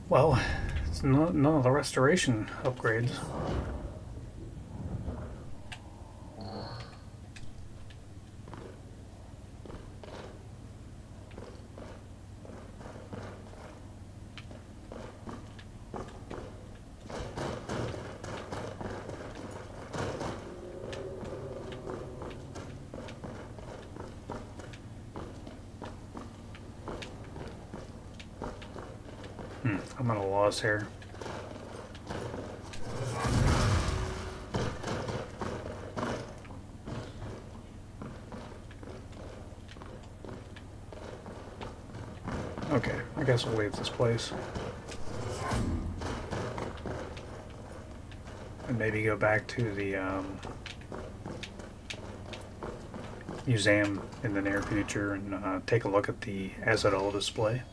S1: Well, it's none of the restoration upgrades. I'm at a loss here. Okay, I guess we'll leave this place. And maybe go back to the museum in the near future and take a look at the Cyrodill display.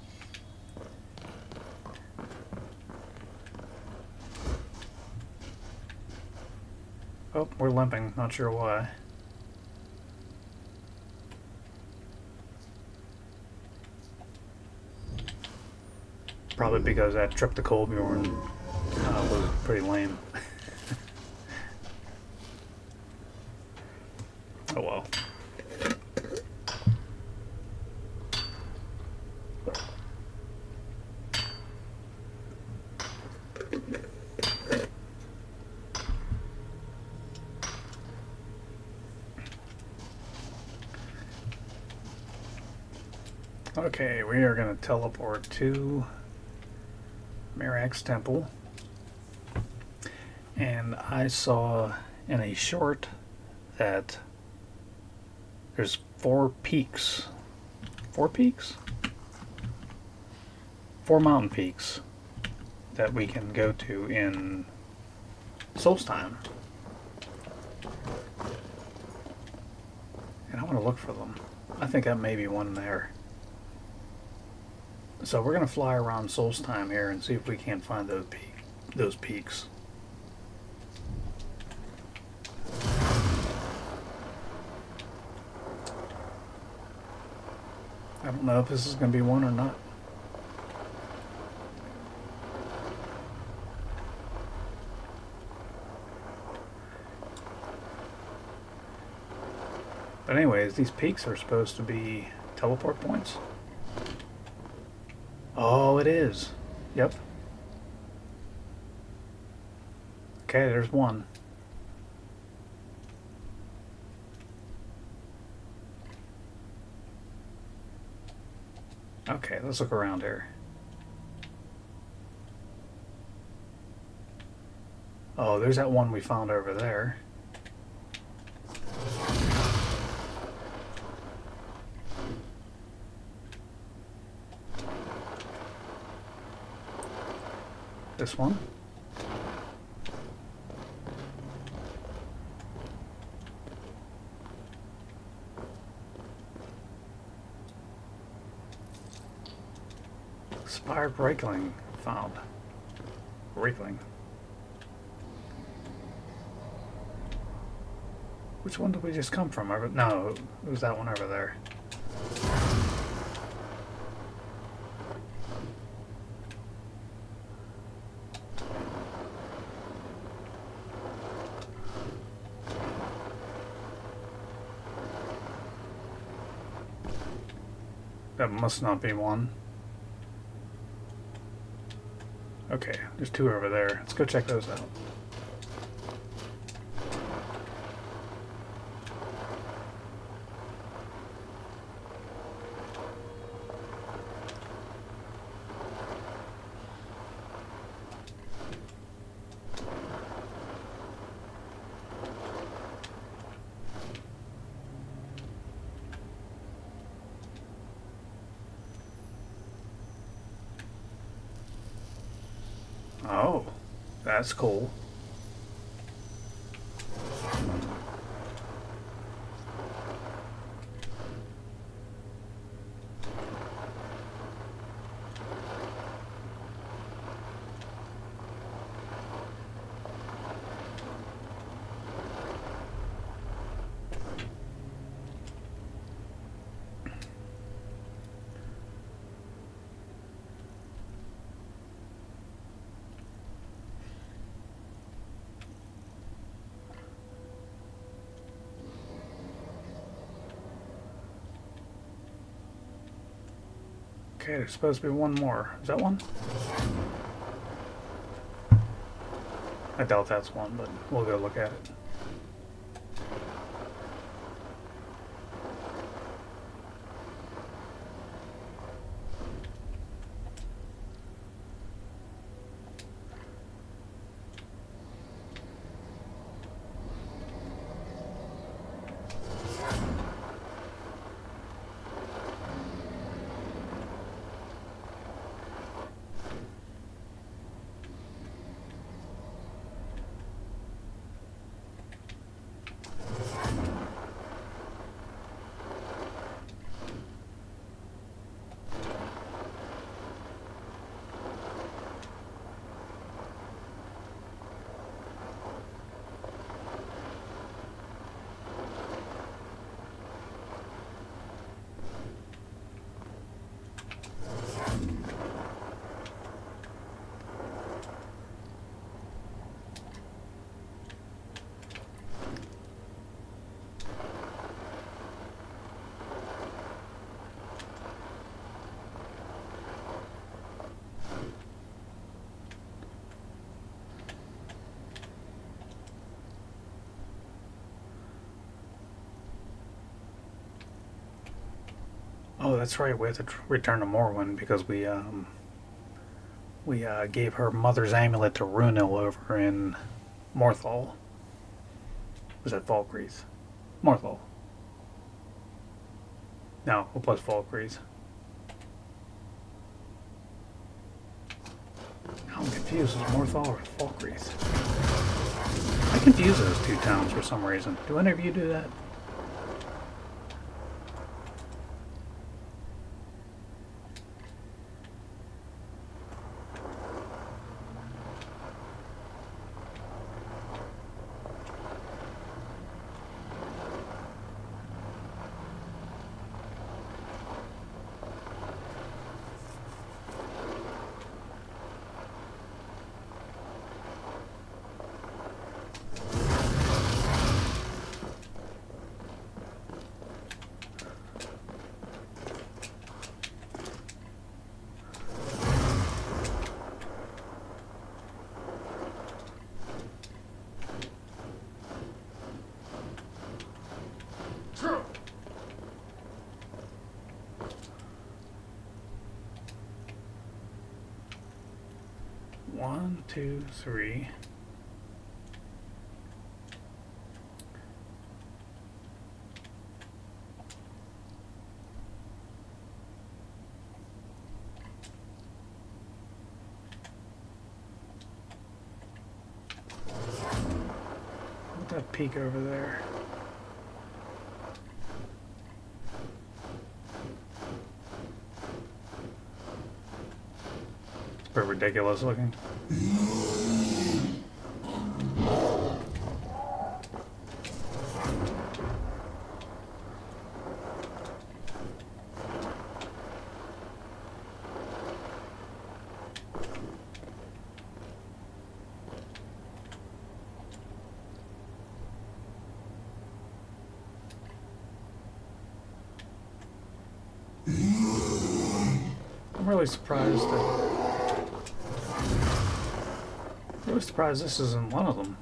S1: Oh, we're limping, not sure why. Probably because that trip to Kolbjorn was pretty lame. Oh well. Okay, we are going to teleport to Mirak's temple. And I saw in a short that there's 4 peaks. 4 peaks? 4 mountain peaks that we can go to in Solstheim. And I want to look for them. I think that may be one there. So we're going to fly around Solstheim here and see if we can't find those peaks. I don't know if this is going to be one or not. But anyways, these peaks are supposed to be teleport points. Oh, it is. Yep. Okay, there's one. Okay, let's look around here. Oh, there's that one we found over there. This one. Expired Reikling found. Reikling. Which one did we just come from? No, it was that one over there. That must not be one. Okay, there's 2 over there. Let's go check those out. Oh, that's cool. Okay, there's supposed to be one more. Is that one? I doubt that's one, but we'll go look at it. Oh, that's right. We have to return to Morwen because we gave her mother's amulet to Runil over in Morthal. Was that Falkreath? Morthal. No, it was Falkreath. I'm confused. Is it Morthal or Falkreath? I confuse those 2 towns for some reason. Do any of you do that? One, two, three. What's that peak over there? Pretty ridiculous looking. I'm really surprised that really surprised this isn't one of them.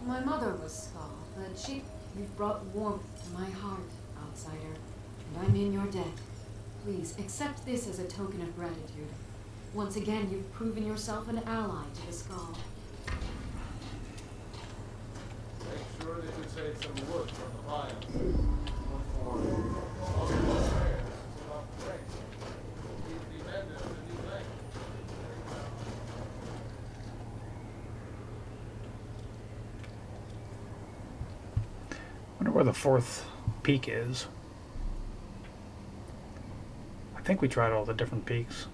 S12: My mother was Skull, but you've brought warmth to my heart, outsider, and I'm in your debt. Please, accept this as a token of gratitude. Once again, you've proven yourself an ally to the Skull.
S9: Make sure that you save some wood from the fire. All the prayers is about break. Keep the vendors to the lake.
S1: Wonder where the fourth peak is. I think we tried all the different peaks.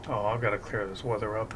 S1: Oh, I've got to clear this weather up.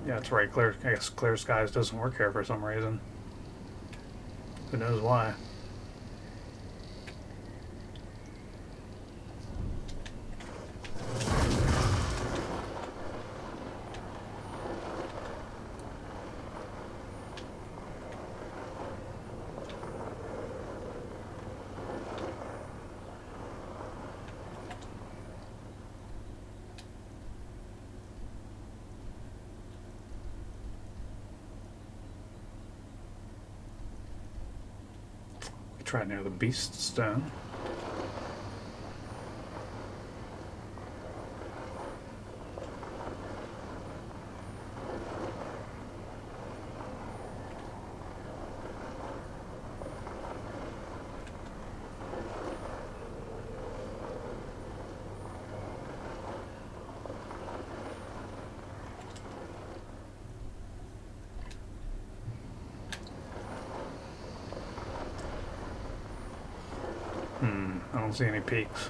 S1: That's right, I guess Clear Skies doesn't work here for some reason. Who knows why? Try near the Beast Stone. I don't see any peaks.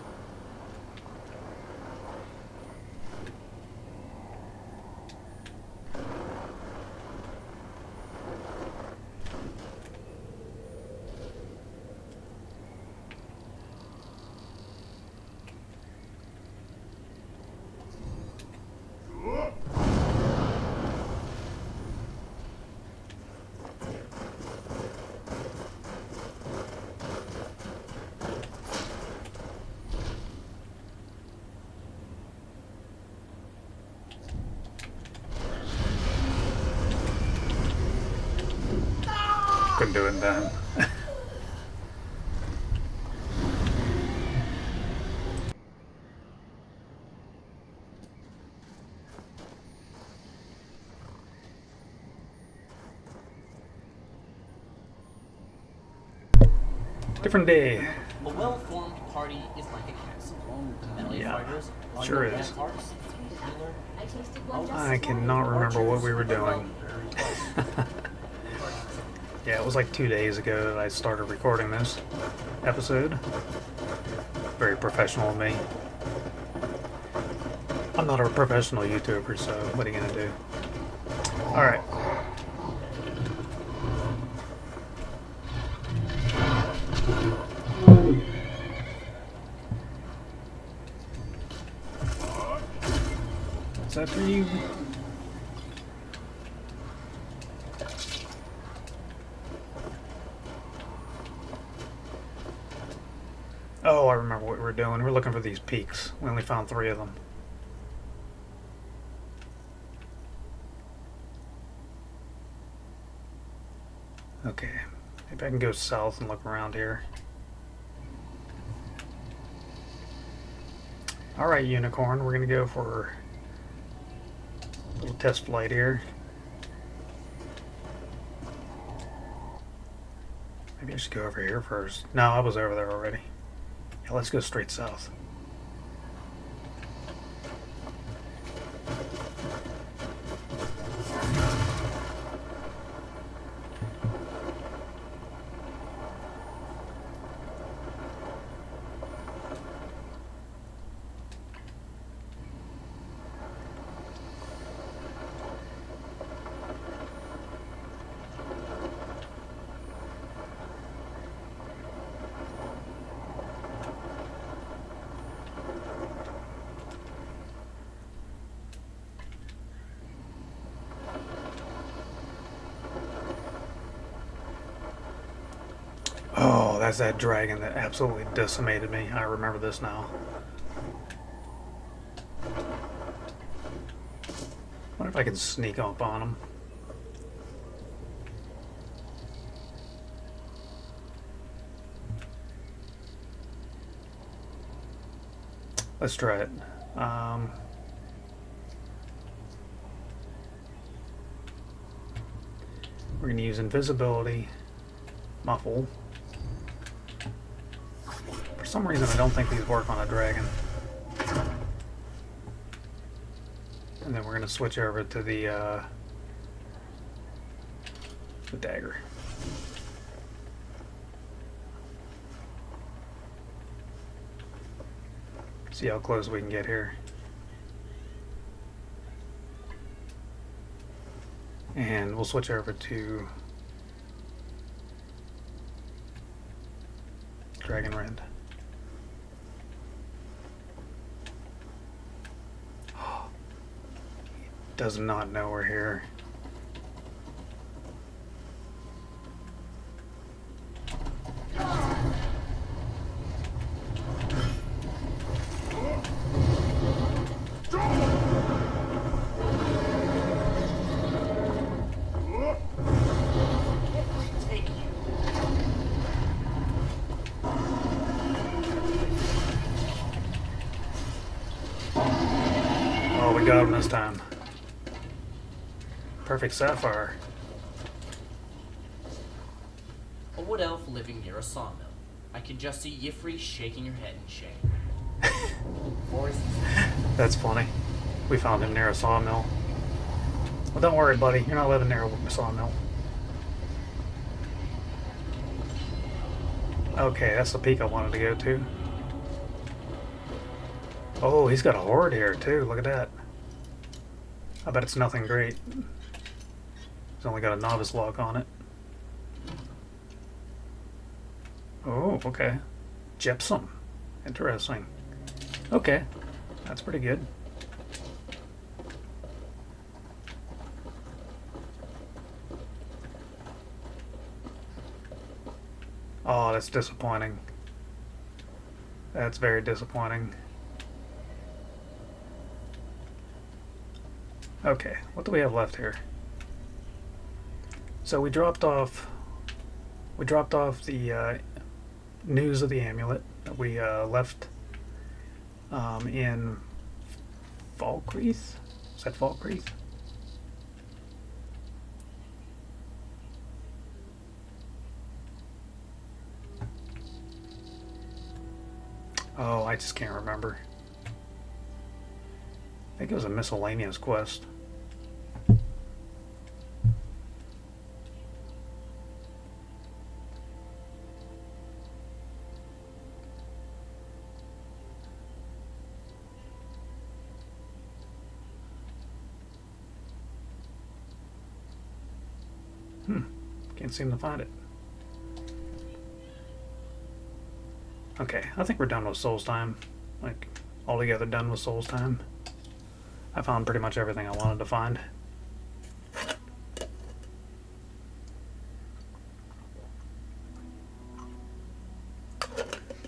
S1: Couldn't do it then. Different day.
S7: A well-formed party is like a castle. The melee
S1: Yeah,
S7: fighters on
S1: sure
S7: the
S1: is.
S7: ramparts, healer.
S1: I cannot remember what we were doing. Yeah, it was like 2 days ago that I started recording this episode. Very professional of me. I'm not a professional YouTuber, so what are you gonna do? Alright. Is that for you? Oh, I remember what we were doing. We're looking for these peaks. We only found 3 of them. Okay, maybe I can go south and look around here. Alright, Unicorn, we're gonna go for a little test flight here. Maybe I should go over here first. No, I was over there already. Yeah, let's go straight south. Oh, that's that dragon that absolutely decimated me. I remember this now. Wonder if I can sneak up on him. Let's try it. We're going to use invisibility, muffle. For some reason, I don't think these work on a dragon. And then we're going to switch over to the dagger. See how close we can get here. And we'll switch over to Dragon Rend. Does not know we're here. Oh, we got him this time. Perfect sapphire.
S7: A wood elf living near a sawmill. I can just see Yifri shaking her head in shame.
S1: That's funny. We found him near a sawmill. Well, don't worry, buddy. You're not living near a sawmill. Okay, that's the peak I wanted to go to. Oh, he's got a horde here, too. Look at that. I bet it's nothing great. It's only got a novice lock on it. Oh, okay. Gypsum. Interesting. Okay. That's pretty good. Oh, that's disappointing. That's very disappointing. Okay, what do we have left here? So we dropped off the news of the amulet that we left in Falkreath. Is that Falkreath? Oh, I just can't remember. I think it was a miscellaneous quest. Can't seem to find it. Okay, I think we're done with Solstheim. Like, altogether done with Solstheim. I found pretty much everything I wanted to find.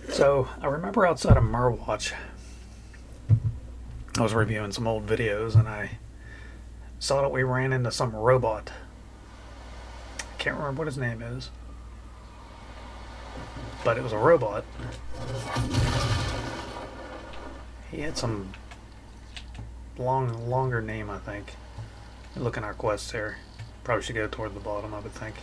S1: So, I remember outside of Marwatch, I was reviewing some old videos and I saw that we ran into some robot. Can't remember what his name is, but it was a robot. He had some longer name, I think. Look in our quests here. Probably should go toward the bottom, I would think.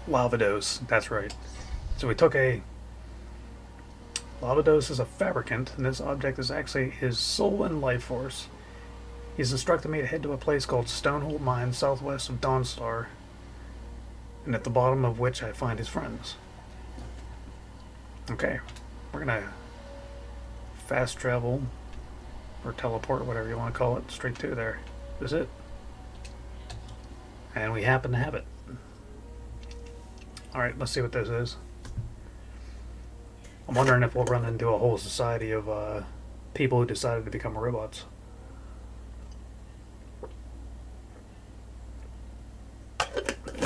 S1: Lavados, that's right. So we took a Lavados is a fabricant, and this object is actually his soul and life force. He's instructed me to head to a place called Stonehold Mine, southwest of Dawnstar, and at the bottom of which I find his friends. Okay, we're gonna fast travel, or teleport, whatever you want to call it, straight to there. This is it. And we happen to have it. Alright, let's see what this is. I'm wondering if we'll run into a whole society of people who decided to become robots.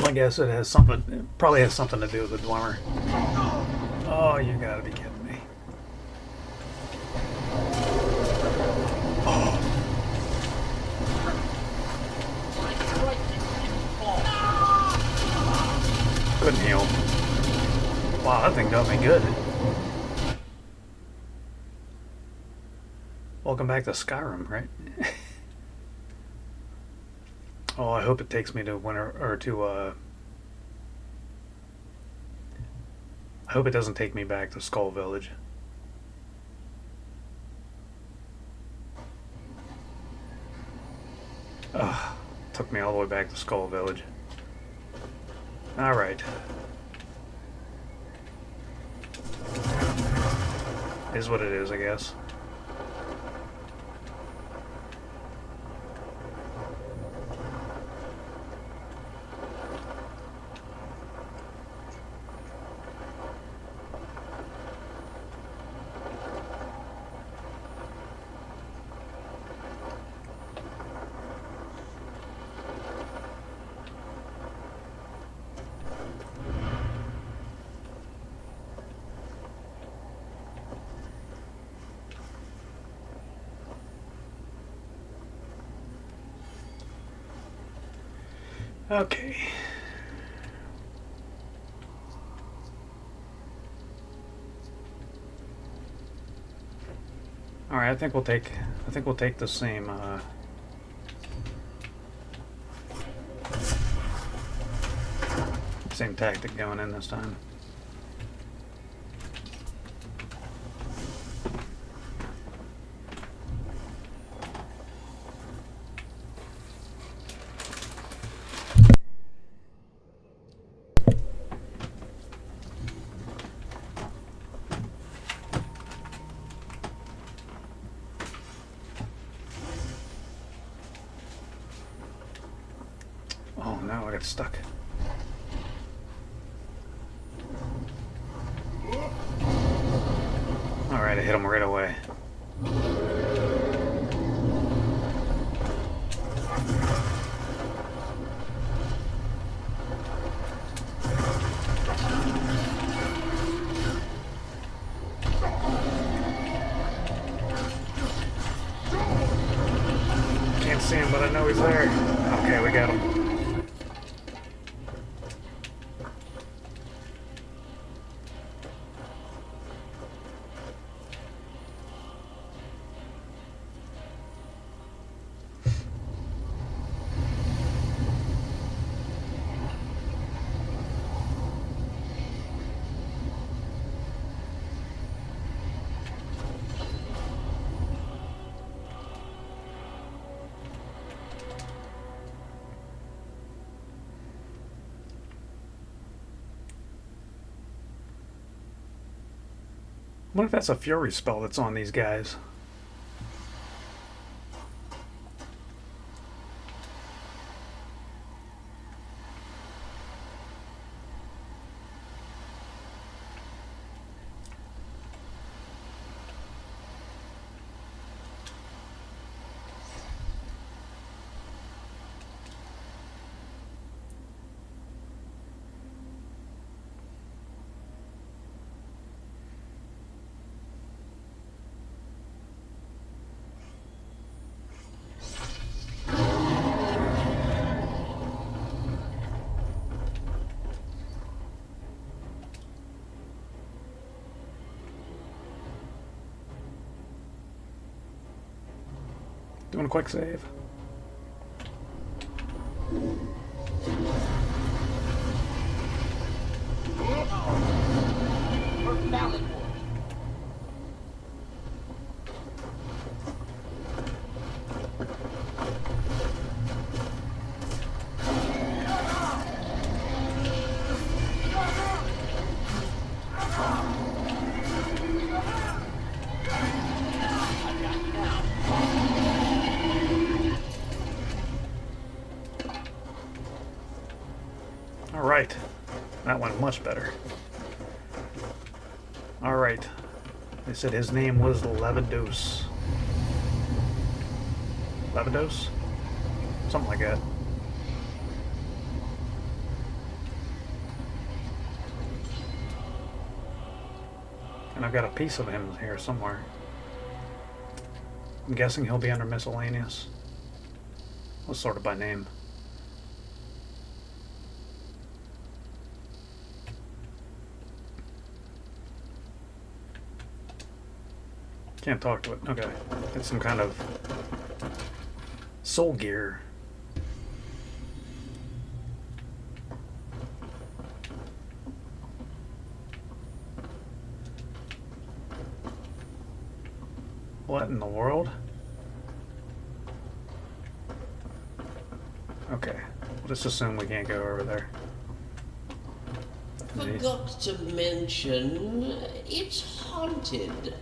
S1: My guess it has something. It probably has something to do with the Dwemer. Oh, you gotta be kidding me! Oh. Couldn't heal. Wow, that thing got me good. Welcome back to Skyrim, right? Oh, I hope it takes me to winter, or to, I hope it doesn't take me back to Skull Village. Ugh, took me all the way back to Skull Village. Alright. Is what it is, I guess. Okay. All right, I think we'll take the same same tactic going in this time. Oh no, I got stuck. Alright, I hit him right away. Can't see him, but I know he's there. Okay, we got him. wonder if that's a fury spell that's on these guys. Doing a quick save. Alright, that went much better. Alright, they said his name was Levados. Levados? Something like that. And I've got a piece of him here somewhere. I'm guessing he'll be under miscellaneous. Let's sort it by name. Can't talk to it. Okay. It's some kind of soul gear. What in the world? Okay. We'll just assume we can't go over there.
S13: Forgot to mention, it's haunted.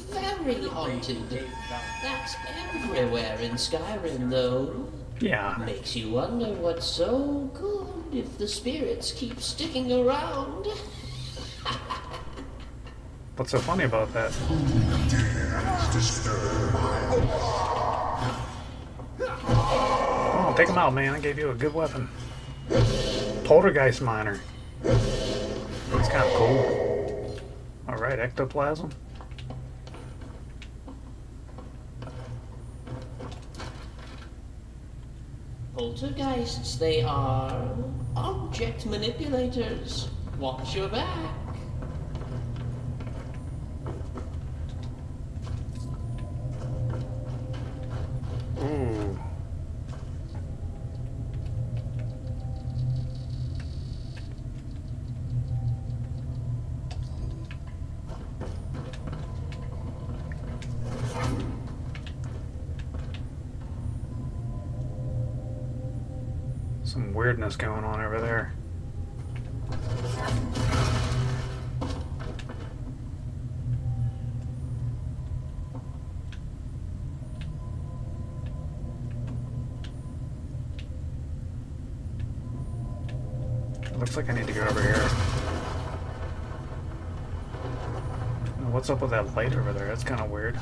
S13: Very haunted. That's everywhere in Skyrim, though.
S1: Yeah.
S13: Makes you wonder what's so good if the spirits keep sticking around.
S1: What's so funny about that? Oh, take him out, man. I gave you a good weapon. Poltergeist miner. That's kind of cool. Alright, ectoplasm.
S13: Poltergeists, they are. Object manipulators. Watch your back.
S1: Ooh. Some weirdness going on over there. It looks like I need to go over here. Now, what's up with that light over there? That's kind of weird.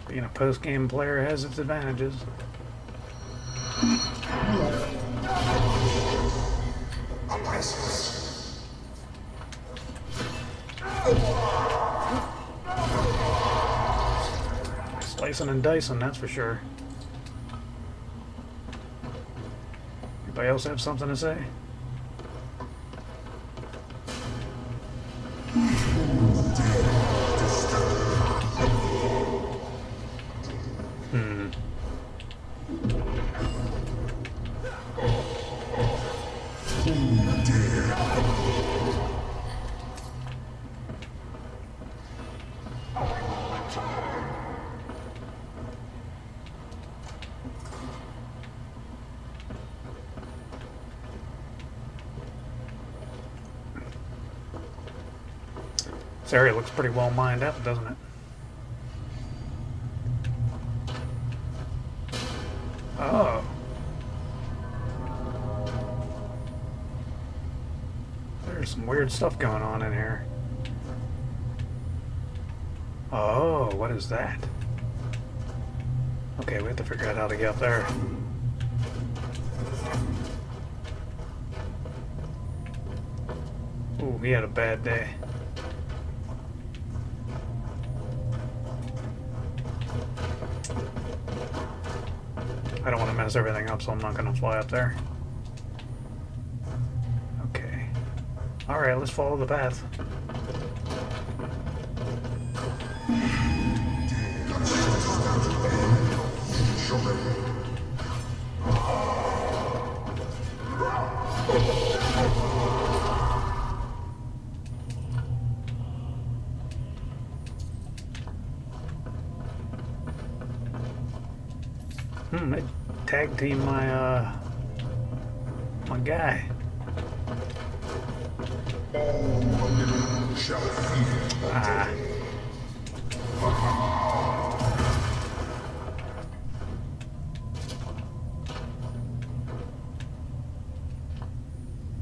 S1: Being a post-game player has its advantages. Slicing and dicing, that's for sure. Anybody else have something to say? This area looks pretty well mined up, doesn't it? Oh. There's some weird stuff going on in here. Oh, what is that? Okay, we have to figure out how to get up there. Ooh, he had a bad day. I don't want to mess everything up, so I'm not going to fly up there. Okay. Alright, let's follow the path. They tag team my my guy. Ah.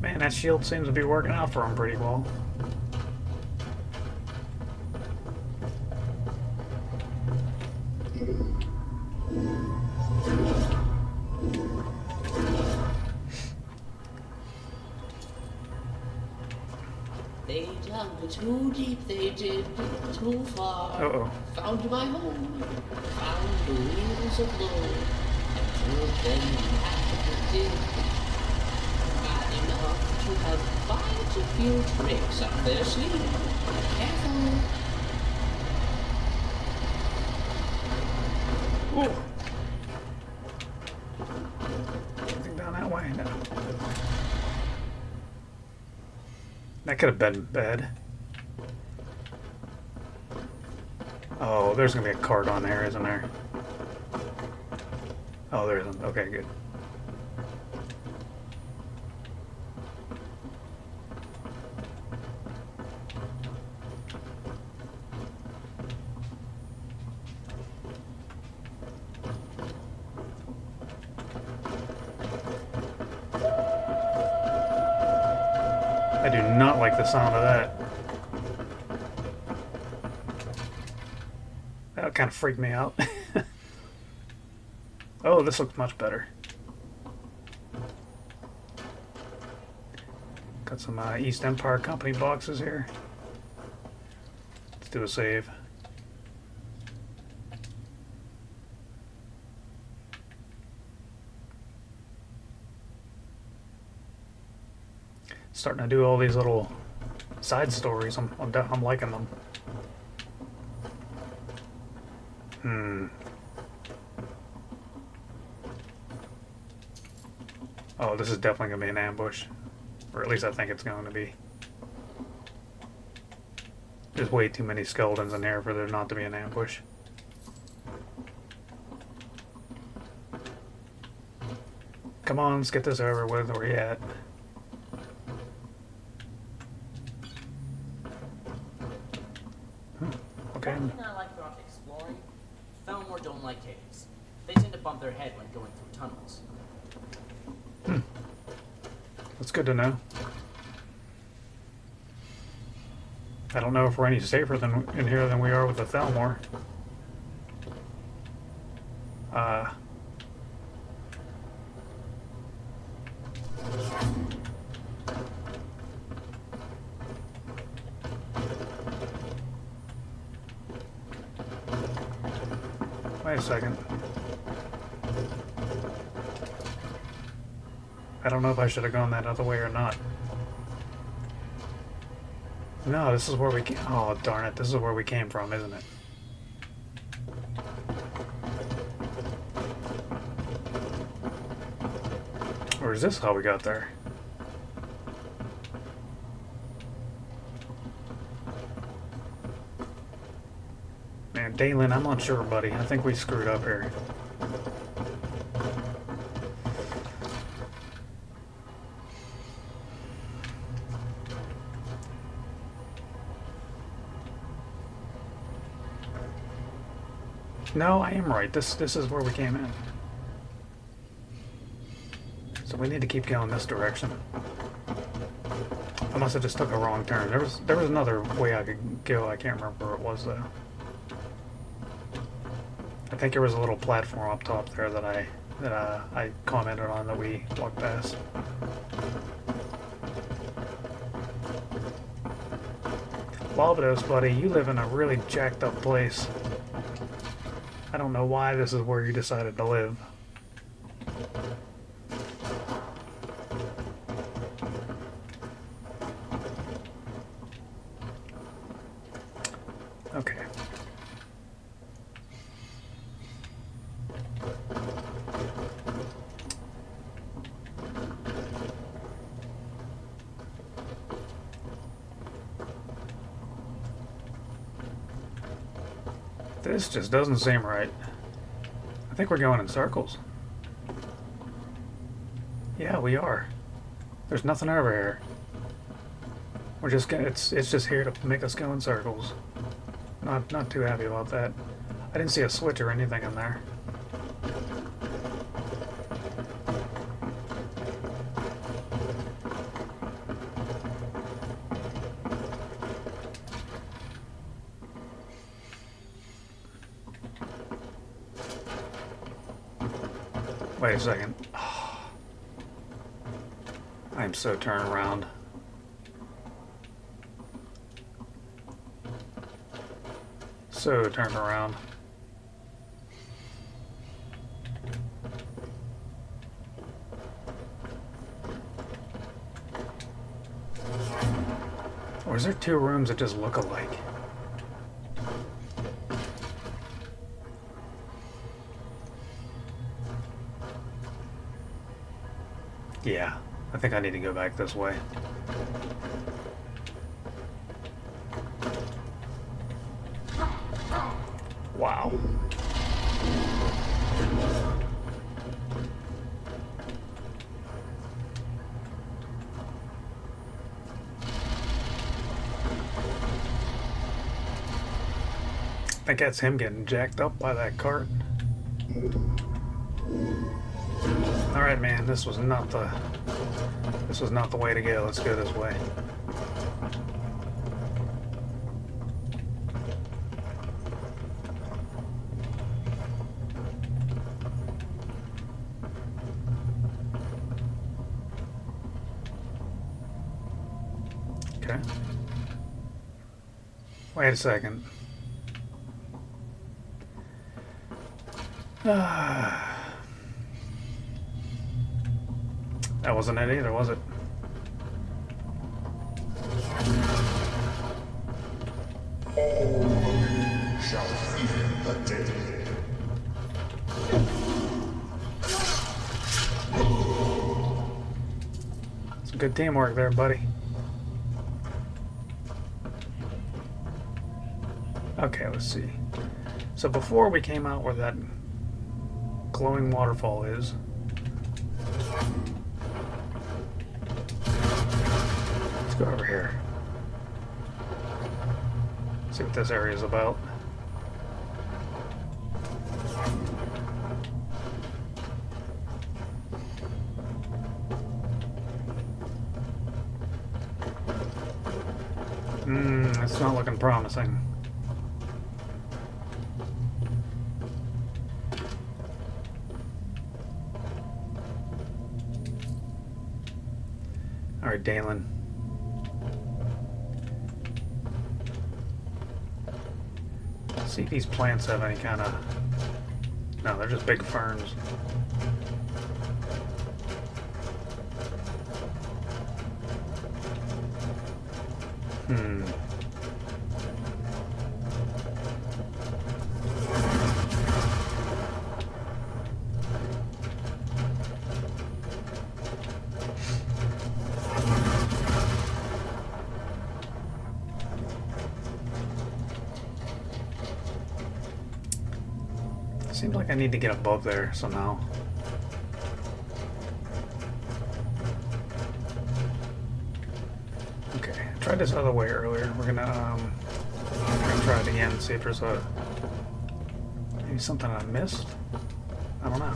S1: Man, that shield seems to be working out for him pretty well.
S13: They dug too deep, they did, too far.
S1: Uh-oh.
S13: Found my home, found the Wheels of Lull, and told them what did. Bad enough to have quite a few tricks up their sleeve. Careful.
S1: Ooh. Anything down that way? No. That could have been bad. Oh, there's gonna be a card on there, isn't there? Oh, there isn't. Okay, good. I do not like the sound of that. That kind of freaked me out. Oh, this looks much better. Got some East Empire Company boxes here. Let's do a save. Starting to do all these little side stories. I'm liking them. Oh, this is definitely going to be an ambush. Or at least I think it's going to be. There's way too many skeletons in here for there not to be an ambush. Come on, let's get this over with. Where you at? Okay.
S7: One thing I like about exploring, Thalmor don't like caves. They tend to bump their head when going through tunnels.
S1: That's good to know. I don't know if we're any safer than in here than we are with the Thalmor. Wait a second. I don't know if I should have gone that other way or not. No, this is where we came. Oh, darn it. This is where we came from, isn't it? Or is this how we got there? Man, Daenlyn, I'm not sure, buddy. I think we screwed up here. No, I am right. This is where we came in. So we need to keep going this direction. I must have just took a wrong turn. There was another way I could go. I can't remember where it was though. I think there was a little platform up top there that I commented on that we walked past. Barbados, buddy, you live in a really jacked up place. I don't know why this is where you decided to live. Okay. This just doesn't seem right. I think we're going in circles. Yeah, we are. There's nothing over here. We're just gonna, it's just here to make us go in circles. Not too happy about that. I didn't see a switch or anything in there. Wait a second. Oh, I am so turned around. So turned around. Or is there two rooms that just look alike? Yeah, I think I need to go back this way. Wow. I think that's him getting jacked up by that cart. Alright, man, this was not the way to go. Let's go this way. Okay. Wait a second. That wasn't it either, was it?
S14: Shall fear the dead.
S1: Some good teamwork there, buddy. Okay, let's see. So before we came out where that glowing waterfall is, let's go over here. See what this area is about. It's not looking promising. Alright, Daenlyn. See if these plants have any kind of... No, they're just big ferns. Seems like I need to get above there somehow. Okay, I tried this other way earlier. We're gonna try it again, see if there's Maybe something I missed? I don't know.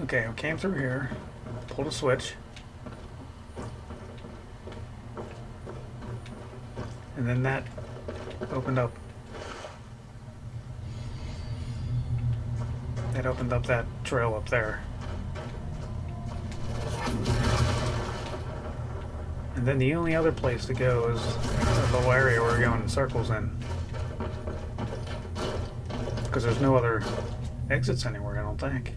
S1: Okay, I came through here, pulled a switch, and then that opened up. That opened up that trail up there. And then the only other place to go is that little area where we're going in circles in. Because there's no other exits anywhere, I don't think.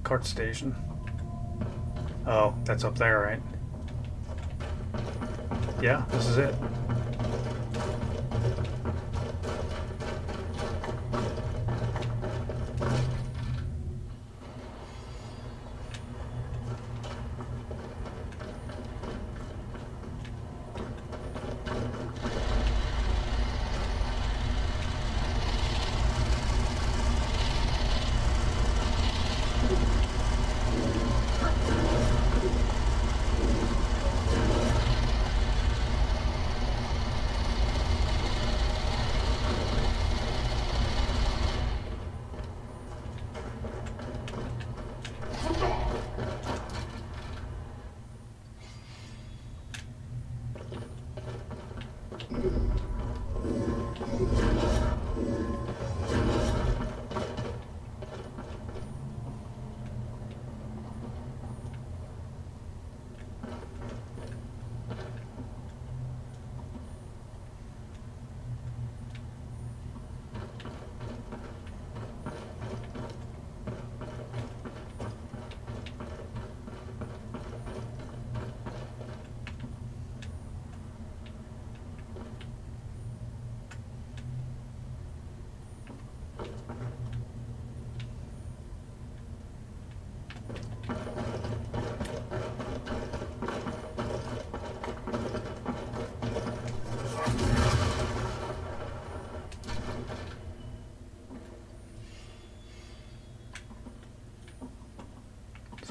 S1: Cart station. Oh, that's up there, right? Yeah, this is it.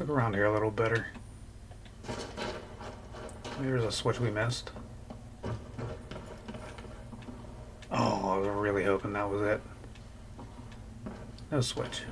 S1: Let's look around here a little better. There's a switch we missed. Oh, I was really hoping that was it. No switch.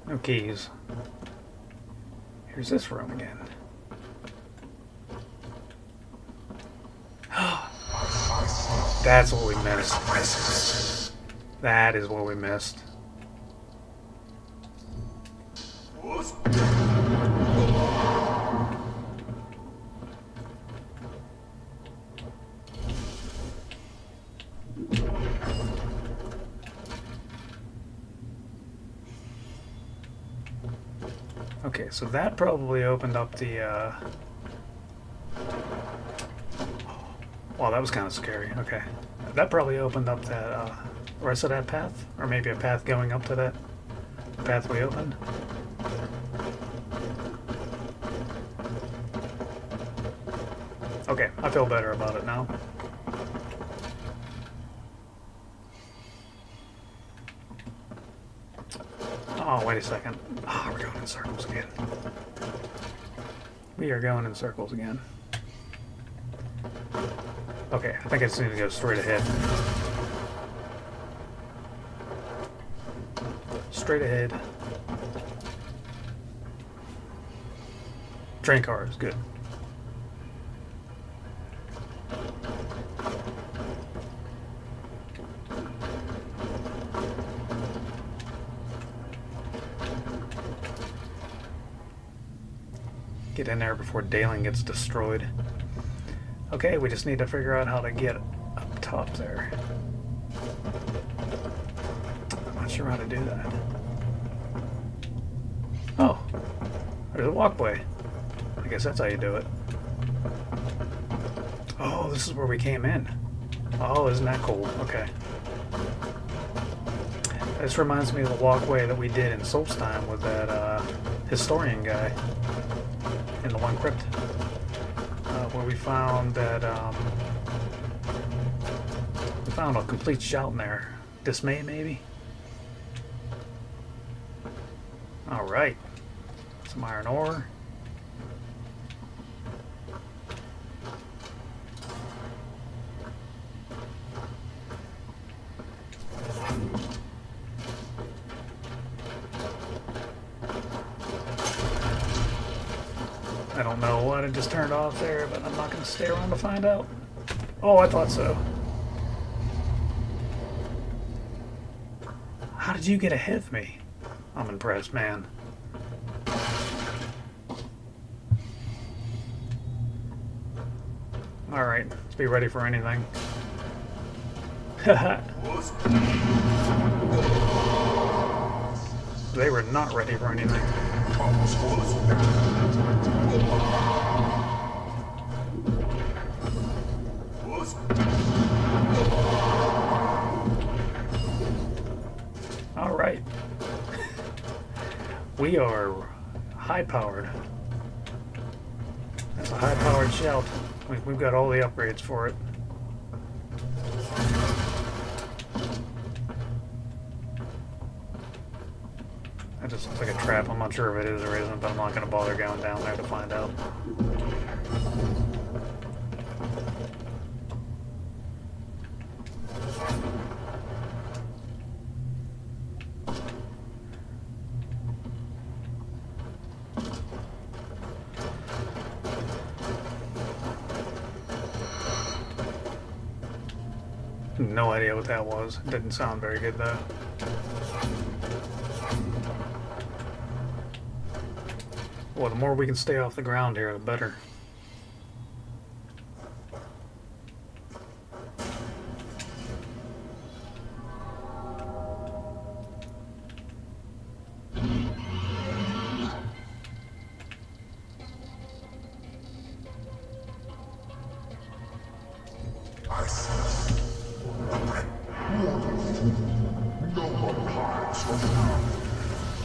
S1: No keys. Here's this room again. That's what we missed. That is what we missed. Okay, so that probably opened up the, Wow, that was kind of scary. Okay. That probably opened up that, rest of that path? Or maybe a path going up to that path we opened? Okay, I feel better about it now. Oh, wait a second. Ah, we're going in circles again. We are going in circles again. Okay, I think I just need to go straight ahead. Straight ahead. Train cars, good. Get in there before Daenlyn gets destroyed. Okay, we just need to figure out how to get up top there. I'm not sure how to do that. Oh, there's a walkway. I guess that's how you do it. Oh, this is where we came in. Oh, isn't that cool? Okay. This reminds me of the walkway that we did in Solstheim with that historian guy in the one crypt, where we found that we found a complete shout in there. Dismay, maybe. All right, some iron ore. I don't know what I just turned off there, but I'm not going to stay around to find out. Oh, I thought so. How did you get ahead of me? I'm impressed, man. Alright, let's be ready for anything. They were not ready for anything. All right. We are high-powered. That's a high-powered shout. We've got all the upgrades for it. That just looks like a trap. I'm not sure if it is or isn't, but I'm not going to bother going down there to find out. No idea what that was. It didn't sound very good though. Well, the more we can stay off the ground here, the better.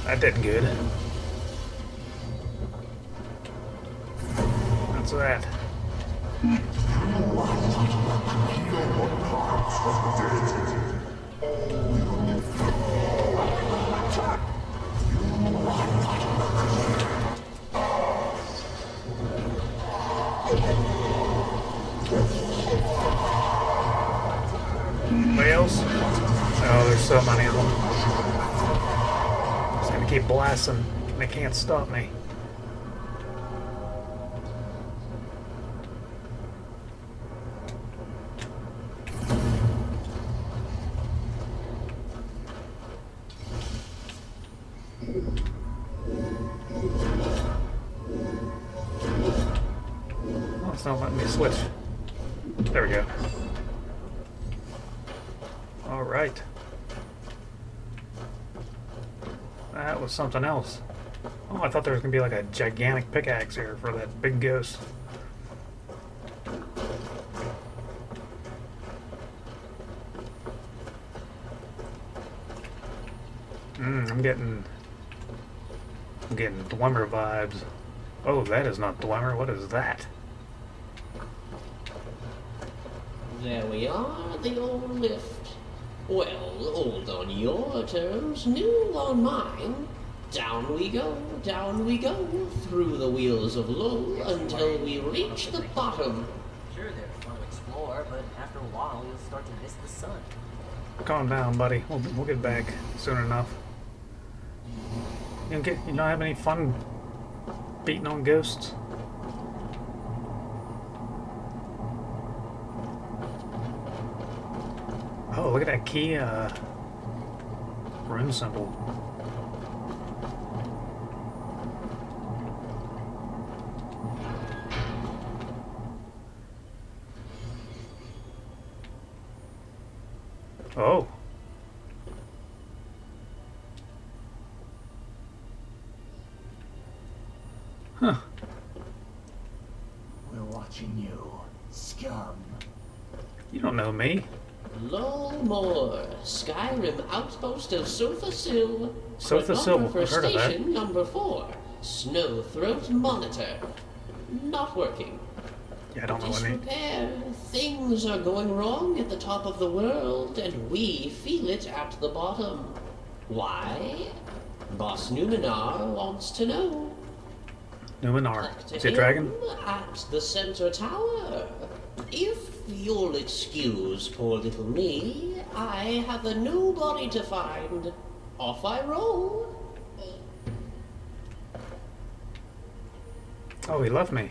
S1: That did good. What's that? Whales? Oh, there's so many of them. Just gonna keep blasting. They can't stop me. Oh, it's not letting me switch. There we go. All right. That was something else. Oh, I thought there was going to be like a gigantic pickaxe here for that big ghost. I'm getting Dwemer vibes. Oh, that is not Dwemer. What is that?
S13: There we are, the old lift. Well, old on your terms, new on mine. Down we go, through the Wheels of Lull until we reach the bottom.
S7: Sure, they're fun to explore, but after a while you'll start to miss the sun.
S1: Calm down, buddy. We'll get back soon enough. You don't have any fun beating on ghosts? Oh, look at that key rune symbol. Oh. Huh.
S15: We're watching you, scum.
S1: You don't know me.
S13: Thalmor, Skyrim outpost of Solstheim.
S1: Solstheim,
S13: Chronographer
S1: I've heard of that.
S13: station number 4. Snowthroat monitor. Not working.
S1: Yeah, I don't know what I mean.
S13: Disrepair. Things are going wrong at the top of the world, and we feel it at the bottom. Why? Boss Numenor wants to know.
S1: Numenor.
S13: Talk to
S1: Is he a
S13: him
S1: dragon?
S13: At the center tower. If you'll excuse poor little me, I have a new body to find. Off I roll.
S1: Oh, he left me.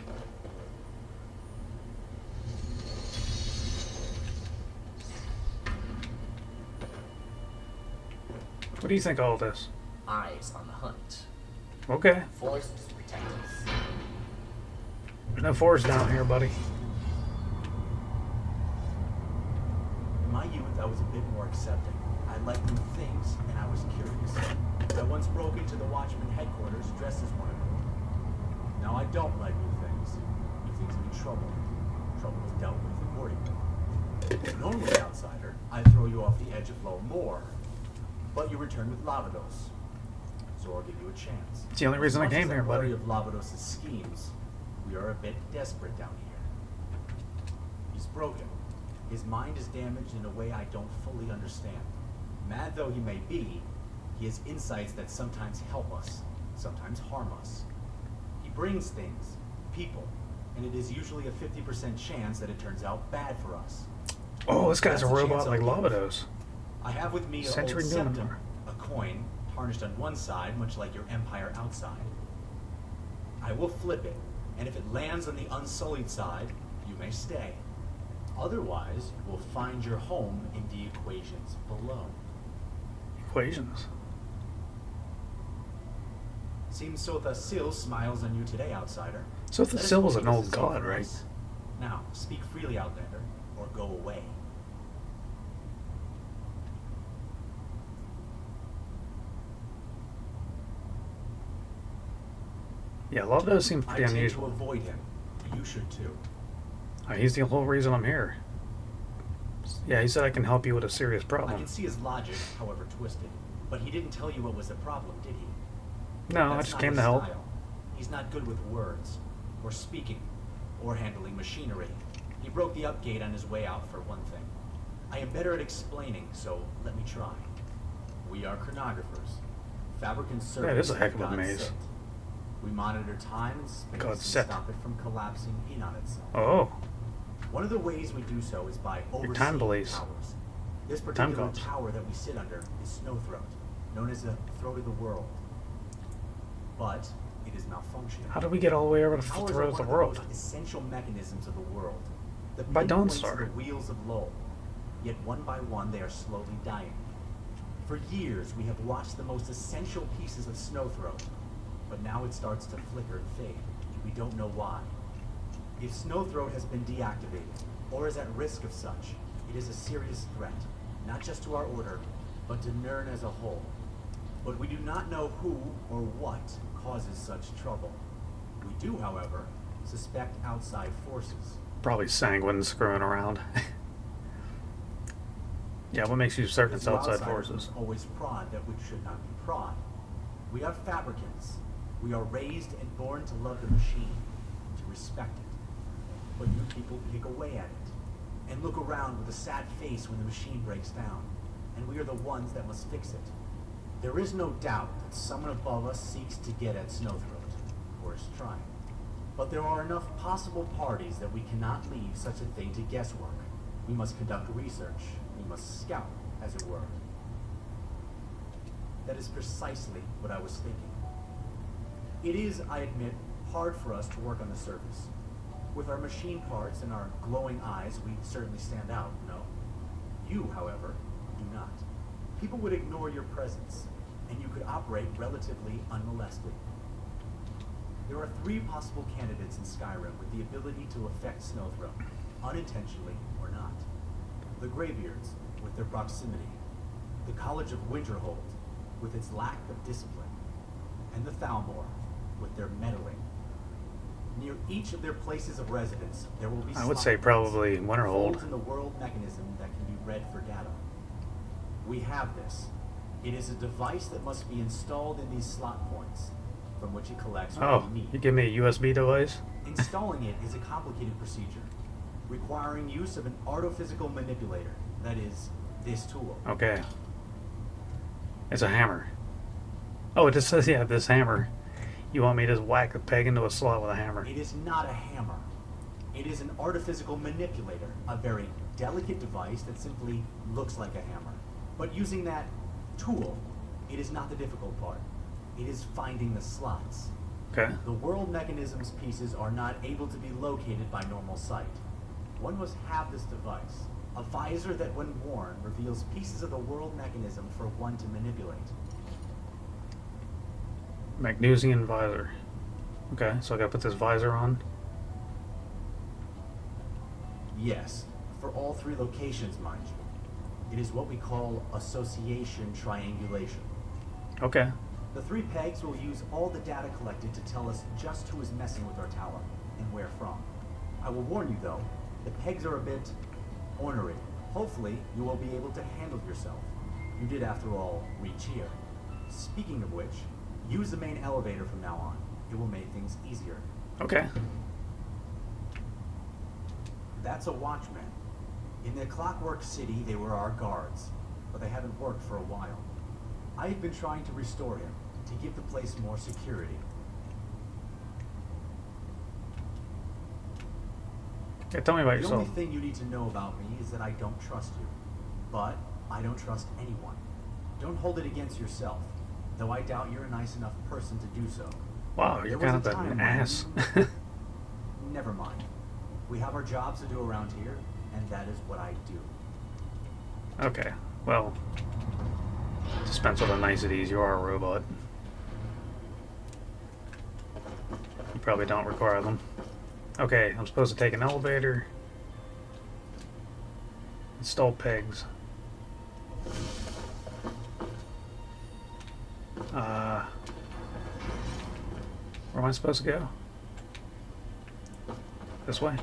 S1: What do you think of all this?
S7: Eyes on the hunt.
S1: Okay.
S7: Forests protect us.
S1: There's no forest down here, buddy.
S15: In my youth, I was a bit more accepting. I liked new things, and I was curious. I once broke into the Watchman headquarters dressed as one of them. Now I don't like new things. New things mean trouble. Trouble is dealt with accordingly. Normally, outsider, I throw you off the edge of low more, but you return with Lavados. So I'll give you a chance.
S1: It's the only reason I came here, buddy.
S15: Of Lavados' schemes, we are a bit desperate down here. He's broken. His mind is damaged in a way I don't fully understand. Mad though he may be, he has insights that sometimes help us, sometimes harm us. He brings things, people, and it is usually a 50% chance that it turns out bad for us.
S1: Oh, this guy's
S15: That's
S1: a
S15: the
S1: robot
S15: chance
S1: like
S15: I'll give.
S1: Lavados.
S15: I have with me an
S1: Century
S15: old septum,
S1: Numenor.
S15: a coin, tarnished on one side, much like your empire outside. I will flip it, and if it lands on the unsullied side, you may stay. Otherwise, you will find your home in the equations below.
S1: Equations.
S15: Seems Solstheim smiles on you today, outsider.
S1: Solstheim is an
S15: Let us
S1: old
S15: hope
S1: god,
S15: this is
S1: right?
S15: nice. Now, speak freely, Outlander, or go away.
S1: Yeah, Lavados seems pretty
S15: I tend to
S1: unusual.
S15: avoid him. You should too.
S1: He's the whole reason I'm here. Yeah, he said I can help you with a serious
S15: I
S1: problem.
S15: can see his logic, however twisted, but he didn't tell you what was the problem, did he?
S1: No, I
S15: That's
S1: just
S15: not
S1: came
S15: his
S1: to help.
S15: style. He's not good with words, or speaking, or handling machinery. He broke the upgate on his way out, for one thing. I am better at explaining, so let me try. We are chronographers. Fabricant
S1: Yeah,
S15: servants
S1: this is a heck
S15: of
S1: of a
S15: God
S1: maze.
S15: set. We monitor time and space
S1: God
S15: and
S1: set.
S15: stop it from collapsing in on itself.
S1: Oh,
S15: One of the ways we do so is by
S1: Your
S15: overseeing
S1: time police.
S15: towers. This
S1: Time
S15: particular
S1: cops.
S15: tower that we sit under is Snowthroat, known as the throat of the world. But it is malfunctioning.
S1: how did we get all the way over to the
S15: Towers
S1: throat
S15: are
S1: of the
S15: one
S1: world?
S15: the most essential mechanisms of the world. The
S1: By
S15: pinpoints
S1: Dawnstar.
S15: of the Wheels of Lull. Yet one by one they are slowly dying. For years we have watched the most essential pieces of Snowthroat, but now it starts to flicker and fade. We don't know why. If Snowthroat has been deactivated, or is at risk of such, it is a serious threat, not just to our order, but to Nirn as a whole. But we do not know who or what causes such trouble. We do, however, suspect outside forces.
S1: Probably Sanguine screwing around. Yeah, what makes you certain it's
S15: Because
S1: outside
S15: outsiders
S1: forces?
S15: must always prod that which should not be prod. We are fabricants. We are raised and born to love the machine, to respect it. But you people pick away at it, and look around with a sad face when the machine breaks down, and we are the ones that must fix it. There is no doubt that someone above us seeks to get at Snowthroat, or is trying. But there are enough possible parties that we cannot leave such a thing to guesswork. We must conduct research. We must scout, as it were. That is precisely what I was thinking. It is, I admit, hard for us to work on the surface. With our machine parts and our glowing eyes, we certainly stand out, no? You, however, do not. People would ignore your presence, and you could operate relatively unmolested. There are 3 possible candidates in Skyrim with the ability to affect Snowthroat, unintentionally or not. The Greybeards, with their proximity, the College of Winterhold with its lack of discipline, and the Thalmor with their meddling. Near each of their places of residence, there will be
S1: I would say probably Winterhold.
S15: folds in the world mechanism that can be read for data. We have this. It is a device that must be installed in these slot points, from which it collects what
S1: Oh,
S15: we need.
S1: you give me a USB device?
S15: Installing it is a complicated procedure, requiring use of an artophysical manipulator, that is, this tool.
S1: Okay. It's a hammer. Oh, it just says, yeah, this hammer. You want me to just whack a peg into a slot with a hammer?
S15: It is not a hammer. It is an artophysical manipulator, a very delicate device that simply looks like a hammer. But using that tool, it is not the difficult part. It is finding the slots.
S1: Okay.
S15: The world mechanism's pieces are not able to be located by normal sight. One must have this device, a visor that when worn reveals pieces of the world mechanism for one to manipulate.
S1: Magnesian visor. Okay, so I gotta put this visor on.
S15: Yes, for all three locations, mind you. It is what we call association triangulation.
S1: Okay.
S15: The three pegs will use all the data collected to tell us just who is messing with our tower and where from. I will warn you though, the pegs are a bit ornery. Hopefully, you will be able to handle yourself. You did, after all, reach here. Speaking of which, use the main elevator from now on. It will make things easier.
S1: Okay.
S15: That's a watchman. In the Clockwork City, they were our guards, but they haven't worked for a while. I have been trying to restore him, to give the place more security.
S1: Okay, tell me about
S15: The
S1: yourself.
S15: only thing you need to know about me is that I don't trust you. But I don't trust anyone. Don't hold it against yourself, though I doubt you're a nice enough person to do so.
S1: Wow, you're kind of an ass.
S15: Never mind. We have our jobs to do around here, and that is what I do.
S1: Okay, well, dispense with the niceties. You are a robot. You probably don't require them. Okay, I'm supposed to take an elevator. Install pegs. Where am I supposed to go? This way.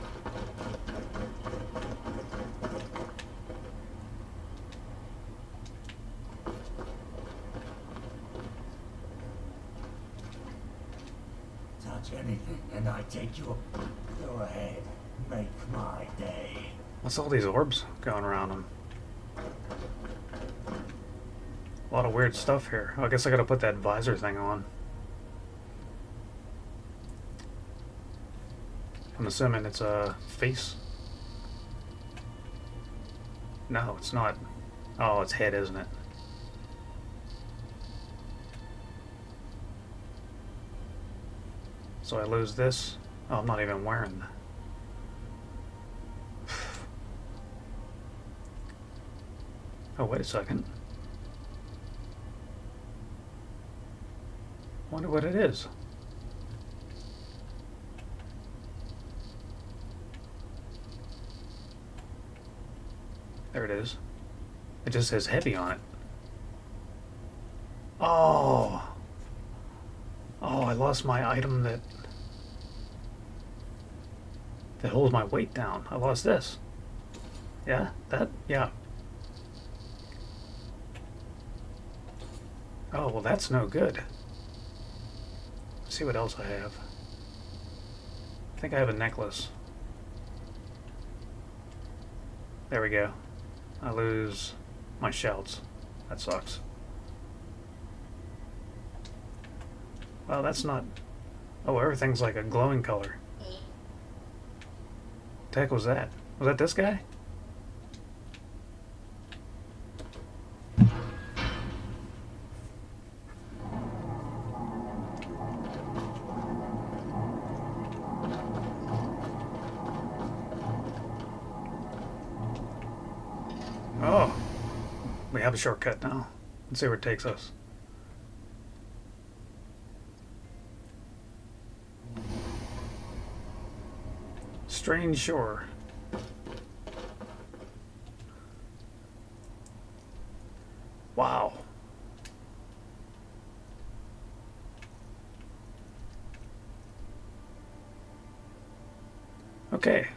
S14: Touch anything and I take you up. Go ahead. Make my day.
S1: What's all these orbs going around them? A lot of weird stuff here. I guess I gotta put that visor thing on. I'm assuming it's a face. No, it's not. Oh, it's head, isn't it? So I lose this? Oh, I'm not even wearing that. Oh, wait a second. Wonder what it is. There it is. It just says heavy on it. Oh! Oh, I lost my item that holds my weight down. I lost this. Yeah? That? Yeah. Oh, well that's no good. Let's see what else I have. I think I have a necklace. There we go. I lose my shouts. That sucks. Well, that's not... Oh, everything's like a glowing color. What the heck was that? Was that this guy? Oh, we have a shortcut now. Let's see where it takes us. Strange shore. Okay.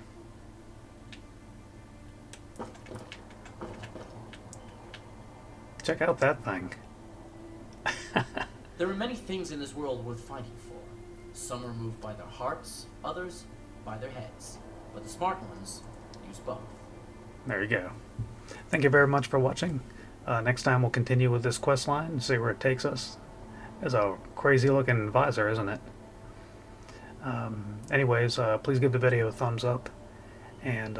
S1: Check out that thing.
S7: There are many things in this world worth fighting for. Some are moved by their hearts, others by their heads. But the smart ones use both.
S1: There you go. Thank you very much for watching. Next time we'll continue with this quest line and see where it takes us. It's a crazy looking visor, isn't it? Anyways, please give the video a thumbs up, and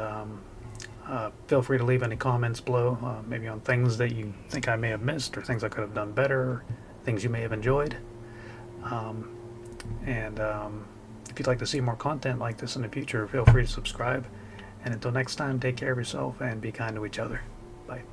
S1: feel free to leave any comments below, maybe on things that you think I may have missed, or things I could have done better, or things you may have enjoyed. If you'd like to see more content like this in the future, feel free to subscribe. And until next time, take care of yourself and be kind to each other. Bye.